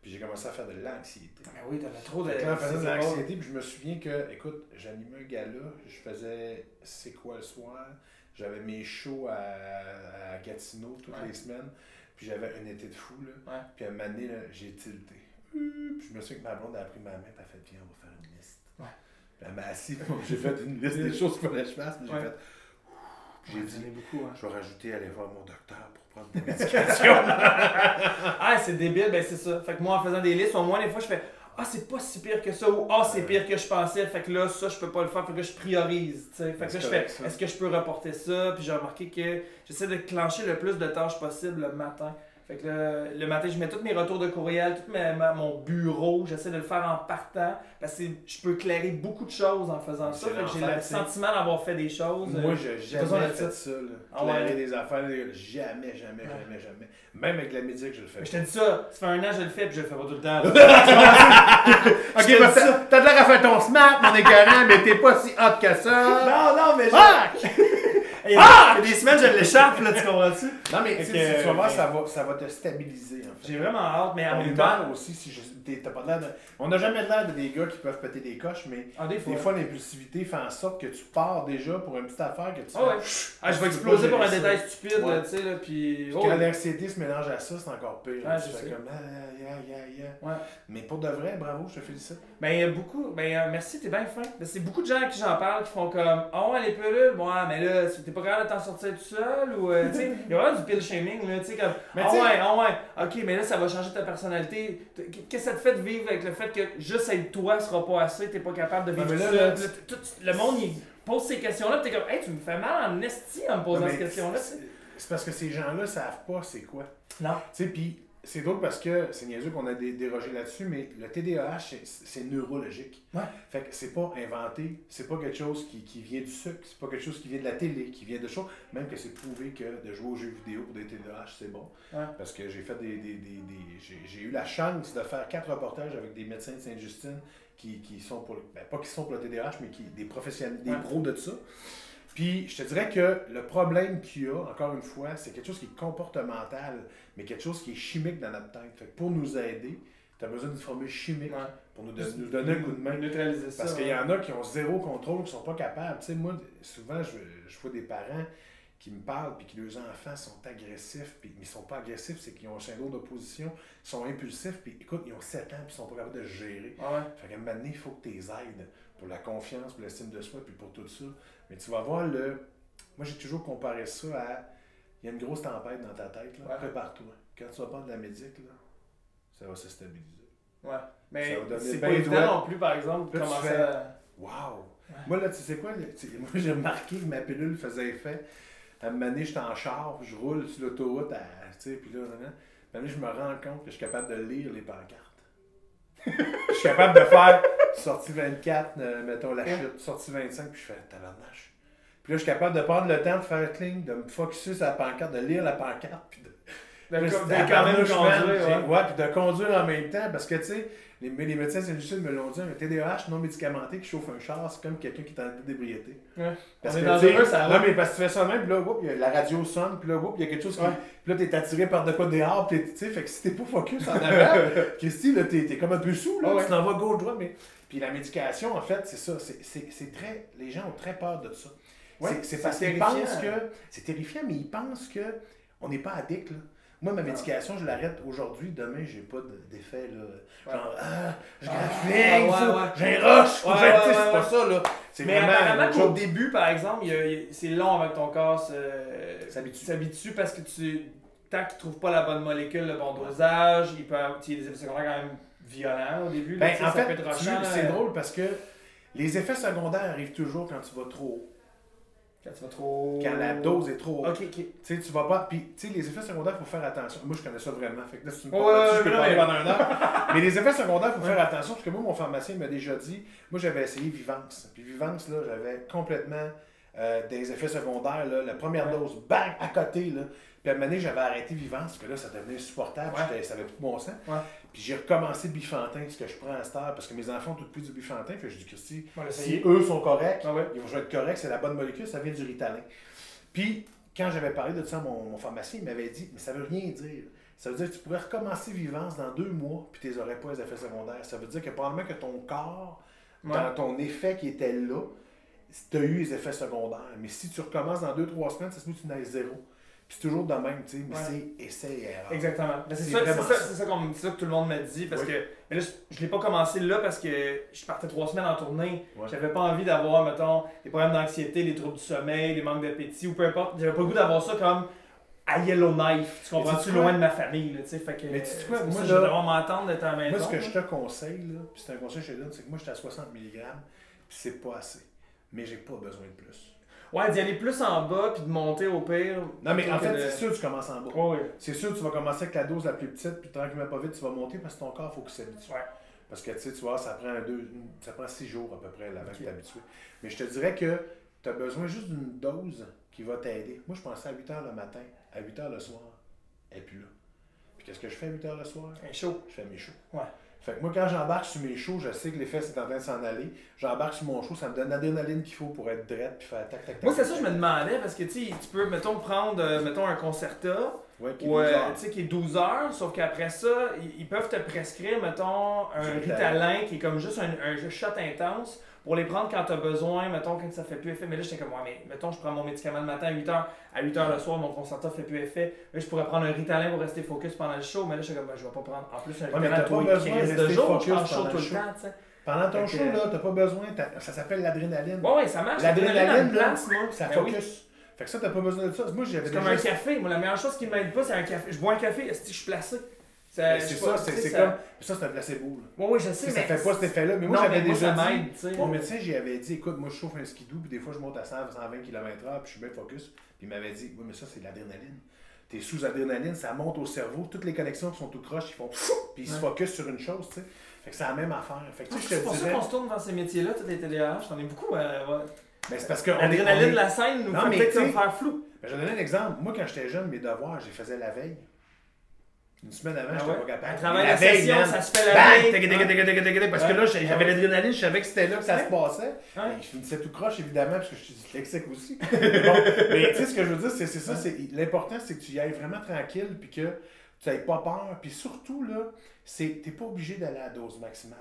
Puis j'ai commencé à faire de l'anxiété. Ben oui, t'avais trop de. Fait que là, en faisant de c'est drôle. l'anxiété, puis je me souviens que, écoute, j'animais un gala, je faisais C'est quoi le soir, j'avais mes shows à Gatineau toutes Ouais. les semaines, puis j'avais un été de fou, là. Ouais. Puis à un moment donné, là, j'ai tilté. Puis je me souviens que ma blonde a pris ma main, puis elle a fait, viens, on va faire une liste. Ouais. Puis elle m'a assis, j'ai fait une liste des choses qu'il fallait que je fasse, puis j'ai Ouais. fait, puis j'ai Ouais, dit, j'en ai beaucoup, hein. je vais rajouter aller voir mon docteur pour prendre des médications. Ah, c'est débile, ben c'est ça. Fait que moi, en faisant des listes, au moins, des fois, je fais ah, c'est pas si pire que ça, ou ah, c'est pire que je pensais, fait que là, ça, je peux pas le faire, fait que je priorise, tu sais. Fait que là, je correct, fais ça. est-ce que je peux reporter ça, puis j'ai remarqué que j'essaie de clencher le plus de tâches possible le matin. Fait que le matin, je mets tous mes retours de courriel, tout mon bureau, j'essaie de le faire en partant, parce que je peux clairer beaucoup de choses en faisant ça, C'est fait que j'ai l'enfer, le tu sais. sentiment d'avoir fait des choses. Moi, j'ai besoin jamais de fait ça. ça, là. Ah Clairer ouais. des affaires, jamais. Même avec la musique, je le fais. Je te dis ça, ça fait un an que je le fais, puis je le fais pas tout le temps. Ok, te parce dis que t'as de l'air à faire ton smart, mon écœurant, mais t'es pas si hot que ça. Non, mais Fuck! il y a des semaines, je l'échappe, là, tu comprends-tu? Non, mais tu Fait sais, que, tu vas voir, ok. ça va te stabiliser, en fait. J'ai vraiment hâte, mais en Ton même temps. humeur aussi, si t'as pas l'air de... On n'a jamais l'air de des gars qui peuvent péter des coches, mais Ah, des fois. des fois, l'impulsivité fait en sorte que tu pars déjà pour une petite affaire que tu Ah ouais. Ah, je vais exploser pour un détail stupide, Ouais. là, tu sais, là, puis. Puis Oh, quand l'anxiété se mélange à ça, c'est encore pire. Ouais, tu je fais sais. comme aïe. Ouais. Mais pour de vrai, bravo, je te félicite. Ben, il y a beaucoup. Ben, merci, t'es bien fin. Ben, c'est beaucoup de gens à qui j'en parle qui font comme oh, les pilules, bon, mais là, t'es pas capable de t'en sortir tout seul, ou, tu sais, il y a vraiment du pill shaming, là, tu sais, comme Mais ah tu sais- ouais, ok, mais là, ça va changer ta personnalité. Qu'est-ce que ça te fait de vivre avec le fait que juste être toi sera pas assez, t'es pas capable de vivre Ouais, mais tout là, seul. Le monde, il pose ces questions-là, pis t'es comme, hey, tu me fais mal en esti en me posant Non, mais ces questions-là, tu sais. c'est parce que ces gens-là savent pas c'est quoi. Non. Tu sais, puis c'est drôle parce que c'est niaiseux qu'on a dérogé là-dessus, mais le TDAH, c'est neurologique. Ouais. Fait que c'est pas inventé, c'est pas quelque chose qui vient du sucre, c'est pas quelque chose qui vient de la télé, qui vient de choses. Même que c'est prouvé que de jouer aux jeux vidéo pour des TDAH, c'est bon. Ouais. Parce que j'ai fait j'ai eu la chance de faire 4 reportages avec des médecins de Sainte-Justine qui sont pour pas qui sont pour le TDAH, mais des professionnels, des Ouais. pros de ça. Puis, je te dirais que le problème qu'il y a, encore une fois, c'est quelque chose qui est comportemental, mais quelque chose qui est chimique dans notre tête. Fait que pour nous aider, tu as besoin d'une formule chimique Ouais. pour nous donner un coup de main. Neutraliser ça. Parce qu'il y ouais. en a qui ont zéro contrôle, qui ne sont pas capables. Tu sais, moi, souvent, je vois des parents qui me parlent, puis que leurs enfants sont agressifs, puis ils ne sont pas agressifs, c'est qu'ils ont un syndrome d'opposition, ils sont impulsifs, puis écoute, ils ont 7 ans, puis ils ne sont pas capables de gérer. Ah ouais. Fait qu'à un moment donné, il faut que tu les aides pour la confiance, pour l'estime de soi, puis pour tout ça. Mais tu vas voir le... Moi, j'ai toujours comparé ça à... Il y a une grosse tempête dans ta tête, là. Ouais. Prépare-toi. Quand tu vas prendre de la médic, là, ça va se stabiliser. Ouais. Mais Ça va devenir c'est bien pas évident droit. non plus, par exemple, de Là, tu commencer fais- à... Wow! Moi, là, tu sais quoi? Moi, j'ai remarqué que ma pilule faisait effet. À un moment donné, j'étais en char, je roule sur l'autoroute, tu sais, puis là, maintenant, je me rends compte que je suis capable de lire les pancartes. Je suis capable de faire sortie 24, mettons la chute, sortie 25, puis je fais tabarnache. Puis là, je suis capable de prendre le temps de faire cling, de me focusser sur la pancarte, de lire la pancarte, puis de quand même tabarnouche, man, conduire, ouais, puis de conduire en même temps, parce que, tu sais, les médecins Sainte-Justine me l'ont dit, un TDAH non médicamenté qui chauffe un char, c'est comme quelqu'un qui est en état d'ébriété. Ouais. Parce On est que, dangereux, tu sais, ça non, va. mais parce que tu fais ça de même, puis là, whoop, il y a la radio sonne, puis là, whoop, il y a quelque chose qui... Ouais. Puis là, t'es attiré par de quoi dehors, puis tu sais, fait que si t'es pas focus en avant, Christy, là, t'es comme un peu sous, là, Ah ouais. tu t'en vas gauche-droite, mais... Puis la médication, en fait, c'est ça, c'est très... Les gens ont très peur de ça. Ouais, C'est parce c'est qu'ils terrifiant. pensent que... C'est terrifiant, mais ils pensent que on n'est pas addict, là. Moi, ma médication, je l'arrête aujourd'hui. Demain, j'ai pas d'effet, là. Genre, je graffigne, ouais. j'ai un rush. Ouais, tu sais, ouais, c'est ouais, pas ouais. ça, là. C'est Mais vraiment apparemment autre qu'au chose. début, par exemple, c'est long avec ton corps S'habitue. s'habitue parce que tant qu'il ne trouve pas la bonne molécule, le bon dosage, il y a des effets secondaires quand même violents au début. là, Ben, tu sais, en ça fait, peut être tu vois, rushant, c'est là. drôle parce que les effets secondaires arrivent toujours quand tu vas trop haut. Quand tu vas trop. Quand la dose est trop haute. Ok, ok. Tu sais, tu vas pas. Puis, tu sais, les effets secondaires, il faut faire attention. Moi, je connais ça vraiment. Fait que là, si tu me parles là-dessus, je peux parler pendant 1 heure. Mais les effets secondaires, il faut faire attention. Parce que moi, mon pharmacien m'a déjà dit. Moi, j'avais essayé Vivance. Puis, Vivance, là, j'avais complètement des effets secondaires. Là, la première dose, bang, à côté. Là. Puis, à un moment donné, j'avais arrêté Vivance. Parce que là, ça devenait insupportable. Ça avait plus de bon sens. Puis, j'ai recommencé Bifantin, ce que je prends à cette heure. Parce que mes enfants ont tout pris du Bifantin. Fait que je dis, Christy, si eux sont corrects, ils vont être corrects. C'est la bonne molécule. Ça vient du Ritalin. Puis, quand j'avais parlé de ça à mon pharmacien, il m'avait dit, mais ça veut rien dire. Ça veut dire que tu pourrais recommencer Vivance dans 2 mois, puis tu n'aurais pas les effets secondaires. Ça veut dire que probablement que ton corps, dans ton effet qui était là, tu as eu les effets secondaires. Mais si tu recommences dans 2-3 semaines, ça se peut que tu n'aies 0. Puis c'est toujours de même, tu sais, mais c'est essai et erreur. Exactement. C'est ça que tout le monde m'a dit, parce que mais là, je ne l'ai pas commencé là parce que je partais 3 semaines en tournée. J'avais pas envie d'avoir, mettons, des problèmes d'anxiété, des troubles du sommeil, des manques d'appétit ou peu importe. J'avais pas le goût d'avoir ça comme à Yellowknife, tu comprends-tu, loin de ma famille, tu sais. Fait que, mais tu sais quoi, moi, je vais devoir m'entendre d'être à la maison. Moi, ce que je te conseille, là, puis c'est un conseil que je te donne, c'est que moi, j'étais à 60 mg, puis c'est pas assez. Mais j'ai pas besoin de plus. Ouais, d'y aller plus en bas puis de monter au pire. Non, mais en fait, c'est sûr que tu commences en bas. Oui. C'est sûr que tu vas commencer avec la dose la plus petite, puis tranquillement pas vite, tu vas monter parce que ton corps, il faut qu'il s'habitue. Parce que tu sais, tu vois, ça prend 6 jours à peu près avant de t'habituer. Mais je te dirais que tu as besoin juste d'une dose qui va t'aider. Moi, je pensais à 8 h le matin, à 8 h le soir, et puis là. Puis qu'est-ce que je fais à 8 h le soir? Un show. Je fais mes shows. Ouais. Fait que moi, quand j'embarque sur mes shows, je sais que l'effet c'est en train de s'en aller. J'embarque sur mon show, ça me donne l'adrénaline qu'il faut pour être drette puis faire tac, tac, tac. Moi, c'est ça que je me demandais parce que tu peux, mettons, prendre mettons, un Concerta qui est 12 heures, sauf qu'après ça, ils peuvent te prescrire, mettons, un Ritalin qui est comme juste un shot intense pour les prendre quand tu as besoin, mettons, quand ça fait plus effet. Mais là, j'étais comme, mais mettons, je prends mon médicament le matin à 8 h, à 8 h le soir, mon Concerta fait plus effet. Là, je pourrais prendre un Ritalin pour rester focus pendant le show, mais là, j'étais comme, je vais pas prendre en plus un Ritalin tous les 15 de jour, je prends le show tout le temps, tu sais. Pendant ton show, là, t'as pas besoin, ça s'appelle l'adrénaline. Ouais, ça marche. L'adrénaline, place, moi. Ça focus. Fait que ça, t'as pas besoin de ça. Moi, j'avais c'est comme un café. Moi, la meilleure chose qui m'aide pas, c'est un café. Je bois un café, est-ce que je suis placé? C'est ça, c'est comme. Ça, c'est un placebo. Oui, je sais. Ça fait pas cet effet-là. Mais moi, j'avais déjà dit. Mon médecin, j'y avais dit, écoute, moi, je chauffe un skidoo, puis des fois, je monte à 100-120 km/h, puis je suis bien focus. Puis il m'avait dit, oui, mais ça, c'est de l'adrénaline. T'es sous adrénaline, ça monte au cerveau, toutes les connexions qui sont tout croches, ils font. Puis ils se focus sur une chose, tu sais. Fait que c'est la même affaire. Fait que, c'est pour ça qu'on se tourne dans ces métiers-là, tous les TDAH. J'en ai beaucoup. Mais c'est parce que. L'adrénaline de la scène nous fait peut-être me faire flou. Je vais donner un exemple. Moi, quand j'étais jeune, mes devoirs, je les faisais la veille. Une semaine avant, j'étais pas capable. Travail la session, ça se fait la veille. Parce que là, j'avais l'adrénaline, je savais que c'était là que ça se passait. Je finissais tout croche, évidemment, parce que je suis dyslexique aussi. Mais tu sais, ce que je veux dire, c'est ça. L'important, c'est que tu y ailles vraiment tranquille, puis que tu n'aies pas peur. Puis surtout, là, tu n'es pas obligé d'aller à la dose maximale.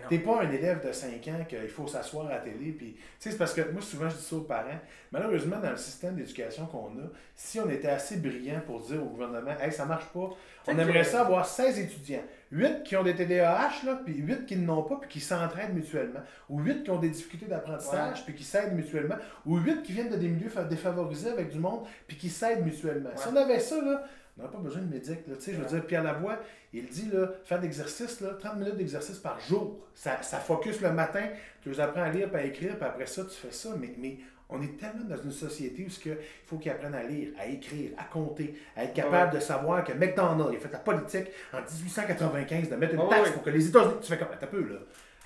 T'es pas un élève de 5 ans qu'il faut s'asseoir à la télé. Puis, c'est parce que moi, souvent, je dis ça aux parents. Malheureusement, dans le système d'éducation qu'on a, si on était assez brillant pour dire au gouvernement, hey, ça marche pas, on aimerait ça avoir 16 étudiants. 8 qui ont des TDAH, là, puis 8 qui n'en ont pas, puis qui s'entraident mutuellement. Ou 8 qui ont des difficultés d'apprentissage, puis qui s'aident mutuellement. Ou 8 qui viennent de des milieux défavorisés avec du monde, puis qui s'aident mutuellement. Si on avait ça, là, on n'a pas besoin de médic. Là. Je veux dire, Pierre Lavoie, il dit, là, faire d'exercice, 30 minutes d'exercice par jour. Ça focus le matin, tu les apprends à lire et à écrire, puis après ça, tu fais ça. Mais on est tellement dans une société où il faut qu'ils apprennent à lire, à écrire, à compter, à être capable de savoir que McDonald's il a fait la politique en 1895 de mettre une taxe pour que les États-Unis... Tu fais comme, t'as peu, là.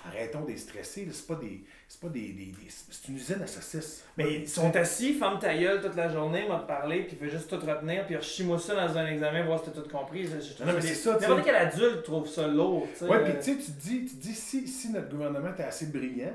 Arrêtons d'être stressés, c'est pas c'est une usine à saucisses. Mais ils sont assis, ferment ta gueule toute la journée, m'ont parlé, puis ils veulent juste tout retenir, puis rechie-moi ça dans un examen, voir si t'as tout compris. Non, mais c'est ça, n'importe quel adulte trouve ça lourd, tu sais. Ouais, puis tu dis si notre gouvernement était assez brillant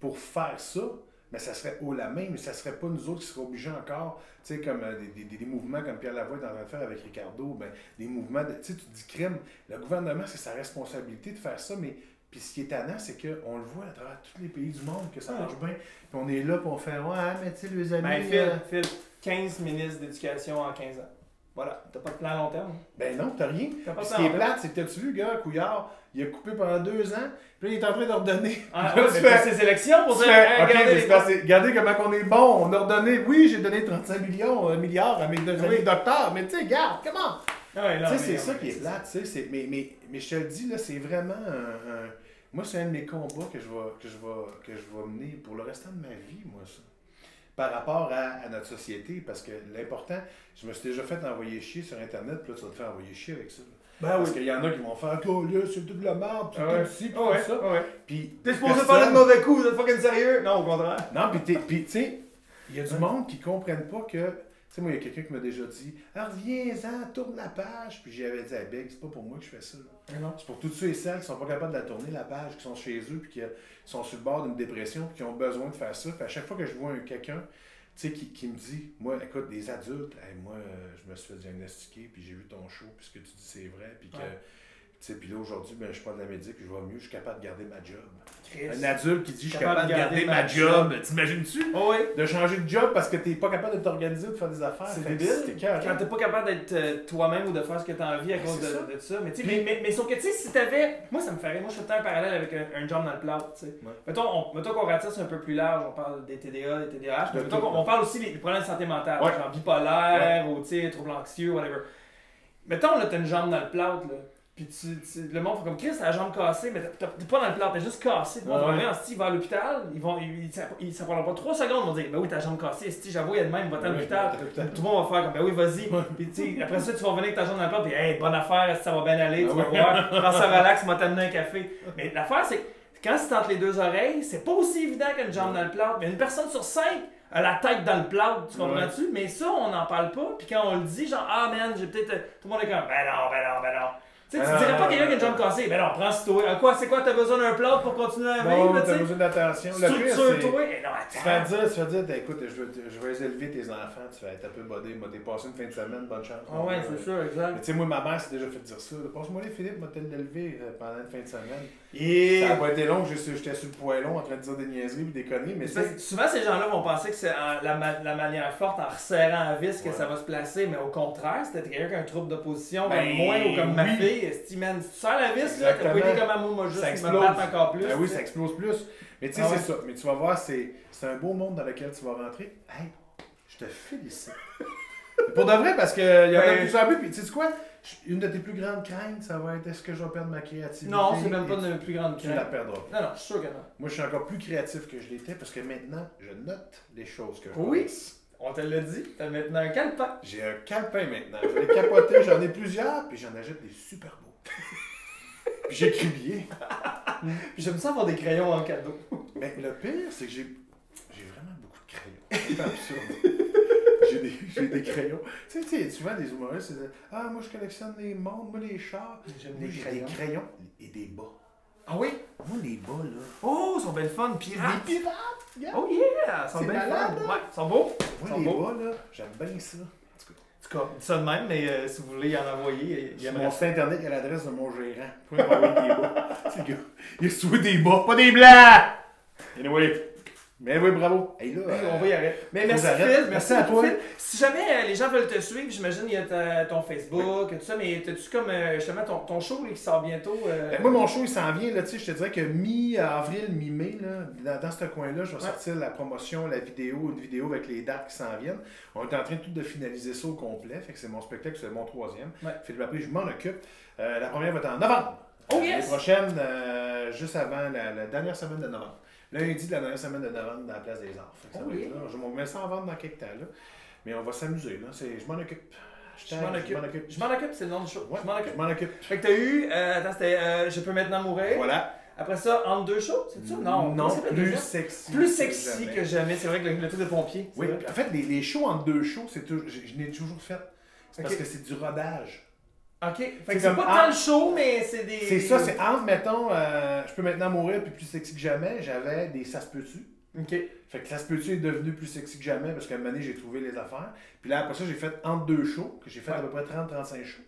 pour faire ça, mais ça serait haut la main, mais ça serait pas nous autres qui seraient obligés encore, tu sais, comme des mouvements comme Pierre Lavoie est en train de faire avec Ricardo, ben, des mouvements, tu sais, tu dis crime. Le gouvernement, c'est sa responsabilité de faire ça, mais puis ce qui est étonnant, c'est qu'on le voit à travers tous les pays du monde, que ça marche bien. Puis on est là, puis on fait, ouais, mais tu sais, les amis... Ben, Phil, 15 ministres d'éducation en 15 ans. Voilà, t'as pas de plan à long terme. Ben non, t'as rien. Ce qui est plate, c'est que t'as-tu vu, gars, Couillard, il a coupé pendant 2 ans, puis là, il est en train d'ordonner. Ah, ouais, mais fais ses élections pour dire, regardez comment on est bon, on a ordonné, oui, j'ai donné 35 milliards à mes deux amis docteurs, mais tu sais, regarde, comment? Tu sais, c'est ça qui est plate, tu sais, mais je te le dis, là, c'est vraiment moi, c'est un de mes combats que je vais mener pour le restant de ma vie, moi, ça. par rapport à notre société, parce que l'important, je me suis déjà fait envoyer chier sur Internet, puis là, tu vas te faire envoyer chier avec ça. Ben Parce oui. qu'il y en a qui vont faire « Oh là, c'est toute la merde, puis tout ci, puis tout ça. » Puis T'es supposé personne- parler de mauvais coups, vous êtes fucking sérieux? Non, au contraire. Non, puis tu sais, il y a du monde qui ne comprennent pas que... Tu sais, moi, il y a quelqu'un qui m'a déjà dit « Ah, reviens-en, tourne la page. » Puis j'avais dit à Beg, c'est pas pour moi que je fais ça. Non. C'est pour tous ceux et celles qui sont pas capables de la tourner, la page, qui sont chez eux, puis qui sont sur le bord d'une dépression, puis qui ont besoin de faire ça. Puis à chaque fois que je vois quelqu'un, tu sais, qui me dit, moi, écoute, des adultes, hey, moi, je me suis fait diagnostiquer, puis j'ai vu ton show, puis ce que tu dis, c'est vrai, puis que, tu sais, puis là, aujourd'hui, ben, je suis pas de la médic, puis je vais mieux, je suis capable de garder ma job. Un adulte qui dit, je suis capable de garder ma job, t'imagines-tu? Oh oui. De changer de job parce que t'es pas capable de t'organiser ou de faire des affaires. C'est Fait que débile. c'est cœur, Quand t'es pas capable d'être toi-même ou de faire ce que t'as envie à cause c'est ça. de ça. Mais, tu sais, mais sauf que tu sais, si t'avais. Moi, ça me ferait. Moi, je fais un parallèle avec un job dans le cloud. Tu sais. Ouais. Mettons qu'on ratisse un peu plus large. On parle des TDA, des TDAH. De Mettons tout, qu'on parle aussi des problèmes de santé mentale. Ouais. Genre bipolaire ou tu sais, troubles anxieux, whatever. Mettons, là, t'as une jambe dans le plâtre, là. Puis le monde fait comme Chris, t'as la jambe cassée, mais t'es pas dans le plâtre, t'es juste cassé. Le monde va venir, il va à l'hôpital, ça prendra pas 3 secondes, ils vont dire, ben oui, ta jambe cassée, si j'avoue, il y a de même, va à l'hôpital. Tout le monde va faire comme, ben oui, vas-y. Puis tu sais, après ça, tu vas revenir avec ta jambe dans le plâtre, puis hey, bonne affaire, ça va bien aller, tu vas voir, prends ça relax, moi t'amener un café. Mais l'affaire, c'est que quand c'est entre les deux oreilles, c'est pas aussi évident qu'une jambe dans le plâtre. Mais une personne sur 5 a la tête dans le plâtre, tu comprends-tu? Mais ça, on n'en parle pas, puis quand on le dit, genre, ah man, j'ai peut-être. Tout le monde est comme, ben non. Tu sais, tu dirais pas quelqu'un qui a une jambe cassée, ben non, prends ce toi. C'est quoi, t'as besoin d'un plâtre pour continuer à vivre, Non, tu t'as sais? besoin d'attention. Le pire, Structure-toi. c'est... Non, Tu vas attends. dire, écoute, je vais les élever tes enfants, tu vas être un peu bodé, moi t'es passé une fin de semaine, bonne chance. Ah ouais, c'est sûr, exact. Mais tu sais, moi, ma mère s'est déjà fait dire ça. Passe-moi les Philippe, m'a t'élevé l'élever pendant une fin de semaine. Et Ça n'a pas été long, j'étais sur le poêlon en train de dire des niaiseries et des conneries, mais c'est... souvent, ces gens-là vont penser que c'est la manière forte, en resserrant la vis, que ça va se placer, mais au contraire, c'était quelqu'un qui a un trouble d'opposition Ben, comme moi ou comme ma oui. fille. Si, man, si tu serres la vis, là, t'as pas Exactement. été comme amour, moi, juste Ça me explose. battre encore plus. Ben oui, tu sais. ça explose plus. Mais tu sais, Ah ouais. c'est ça. Mais tu vas voir, c'est un beau monde dans lequel tu vas rentrer. Hey, je te félicite. Pour de vrai, parce qu'il y en a de plus en plus. Puis tu sais quoi? Une de tes plus grandes craintes, ça va être est-ce que je vais perdre ma créativité? Non, c'est même pas Et de plus grande tu la crainte. perdras pas. Non, je suis sûr que non. Moi, je suis encore plus créatif que je l'étais parce que maintenant, je note les choses que je Oui. pense. On te l'a dit, t'as maintenant un calepin. J'ai un calepin maintenant. Je vais les capoter, j'en ai plusieurs, puis j'en achète des super beaux. Puis j'écris bien. Puis j'aime ça avoir des crayons en cadeau. Mais le pire, c'est que j'ai vraiment beaucoup de crayons. C'est un peu absurde. J'ai des crayons. Tu sais, souvent des humoristes, ils disent ah, moi je collectionne les montres, moi les chars. J'aime Moi, des j'ai crayons. des crayons et des bas. Ah oui? Moi, les bas, là. Oh, ils sont belles fun, pirates. Des pirates, regarde. Oh yeah, ils sont C'est belles malade, fun. hein? Ouais, ils sont beaux. Ils Moi, sont les beaux. bas, là, j'aime bien ça. En tout cas, En tout cas, dis ça de même, mais si vous voulez y en envoyer, il y sur aimerait mon ça. site internet, il y a l'adresse de mon gérant. Vous pouvez m'envoyer des bas. C'est le gars. Il reçoit des bas, pas des blancs! Anyway. Mais oui, bravo. Hey, là, On va y arrêter. Mais faut merci que j'arrête. Phil, Merci à toi. Phil. Si jamais les gens veulent te suivre, j'imagine il y a ton Facebook, tout ça, mais t'as-tu comme justement ton show là, qui sort bientôt? Ben, moi, mon show, il s'en vient, là, tu sais, je te dirais que mi-avril, mi-mai, là, dans ce coin-là, je vais sortir la promotion, une vidéo avec les dates qui s'en viennent. On est en train tout de finaliser ça au complet, fait que c'est mon spectacle, c'est mon 3e. Ouais. Philippe Laprie, je m'en occupe. La première va être en novembre. Oh yes! Les prochaines, juste avant la dernière semaine de novembre. Lundi de la dernière semaine de novembre dans la Place des Arts. Fait que ça va être là. Je vais mettre ça en vente dans quelques temps, là. Mais on va s'amuser, là. Je m'en occupe. Je m'en occupe, c'est le nom du show. Ouais, Je m'en occupe. je m'en occupe. Fait que t'as eu, attends, c'était Je peux maintenant mourir. Voilà. Après ça, entre deux shows, c'est ça? Non, Non, comment ça s'appelle plus déjà? sexy. Plus sexy que jamais. C'est vrai que le truc de pompier. c'est Oui, vrai. puis en fait, les shows entre deux shows, je n'ai toujours fait. C'est parce Ok. que c'est du rodage. Ok. Fait C'est que c'est comme pas tant le show, mais c'est des. C'est ça, c'est entre, mettons, je peux maintenant mourir, puis plus sexy que jamais, j'avais des ça se peut-tu. Ok. Fait que ça se peut-tu est devenu plus sexy que jamais, parce qu'à un moment donné, j'ai trouvé les affaires. Puis là, après ça, j'ai fait entre deux shows, que j'ai fait à peu près 30-35 shows.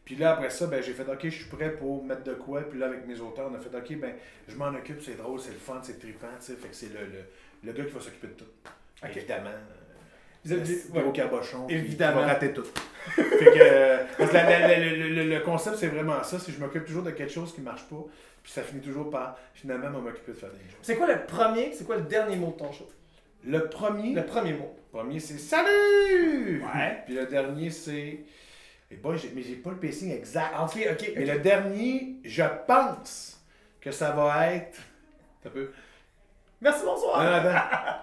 Puis là, après ça, ben, j'ai fait, OK, je suis prêt pour mettre de quoi. Puis là, avec mes auteurs, on a fait, OK, ben, je m'en occupe, c'est drôle, c'est le fun, c'est trippant, tu sais. Fait que c'est le gars qui va s'occuper de tout. Ok. Évidemment. Vous êtes Gros cabochon. Évidemment. Qui va rater tout. Fait que, parce que le concept, c'est vraiment ça. C'est que je m'occupe toujours de quelque chose qui marche pas. Puis ça finit toujours par, finalement, m'occuper de faire des choses. C'est quoi le dernier mot de ton show? Le premier, Le premier mot. c'est salut! Ouais. Puis le dernier, c'est. Et bon, mais j'ai pas le pacing exact. Ok. Mais le dernier, je pense que ça va être. Un peu. Merci, bonsoir. Non, attends.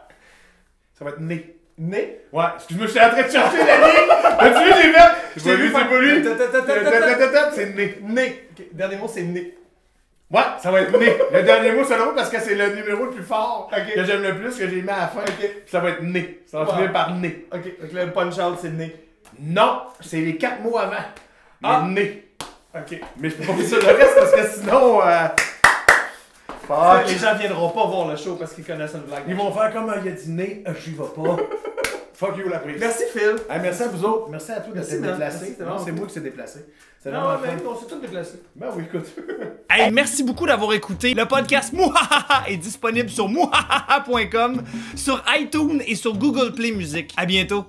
Ça va être né. Né? Ouais, excuse-moi, je suis en train de chercher la ligne. As-tu vu les verts? Je t'ai vu, c'est pas lui. ta. C'est né. Né. Ok, dernier mot, c'est né. Ouais, ça va être né. Le dernier mot, c'est drôle parce que c'est le numéro le plus fort Ok. que j'aime le plus, que j'ai mis à la fin. Ok. Puis ça va être né. Ça va finir par né. Ok, donc le punch-out, c'est né. Non, c'est les 4 mots avant. Ah. Le né. Ok. Mais je peux pas dire ça le reste parce que sinon. Fuck. Les gens viendront pas voir le show parce qu'ils connaissent une blague. Ils vont faire comme il y a dit né, j'y vais pas. Fuck you la prise. Merci Phil. Hey, merci à vous autres. Merci à toi de Merci, t'être man. déplacé. Merci, c'est Non, vraiment c'est cool. moi qui s'est déplacé. C'est Non, vraiment mais fun. on s'est tous déplacés. Ben oui, écoute. Hey, merci beaucoup d'avoir écouté. Le podcast Mouhahaha est disponible sur mouhahaha.com, sur iTunes et sur Google Play Music. À bientôt.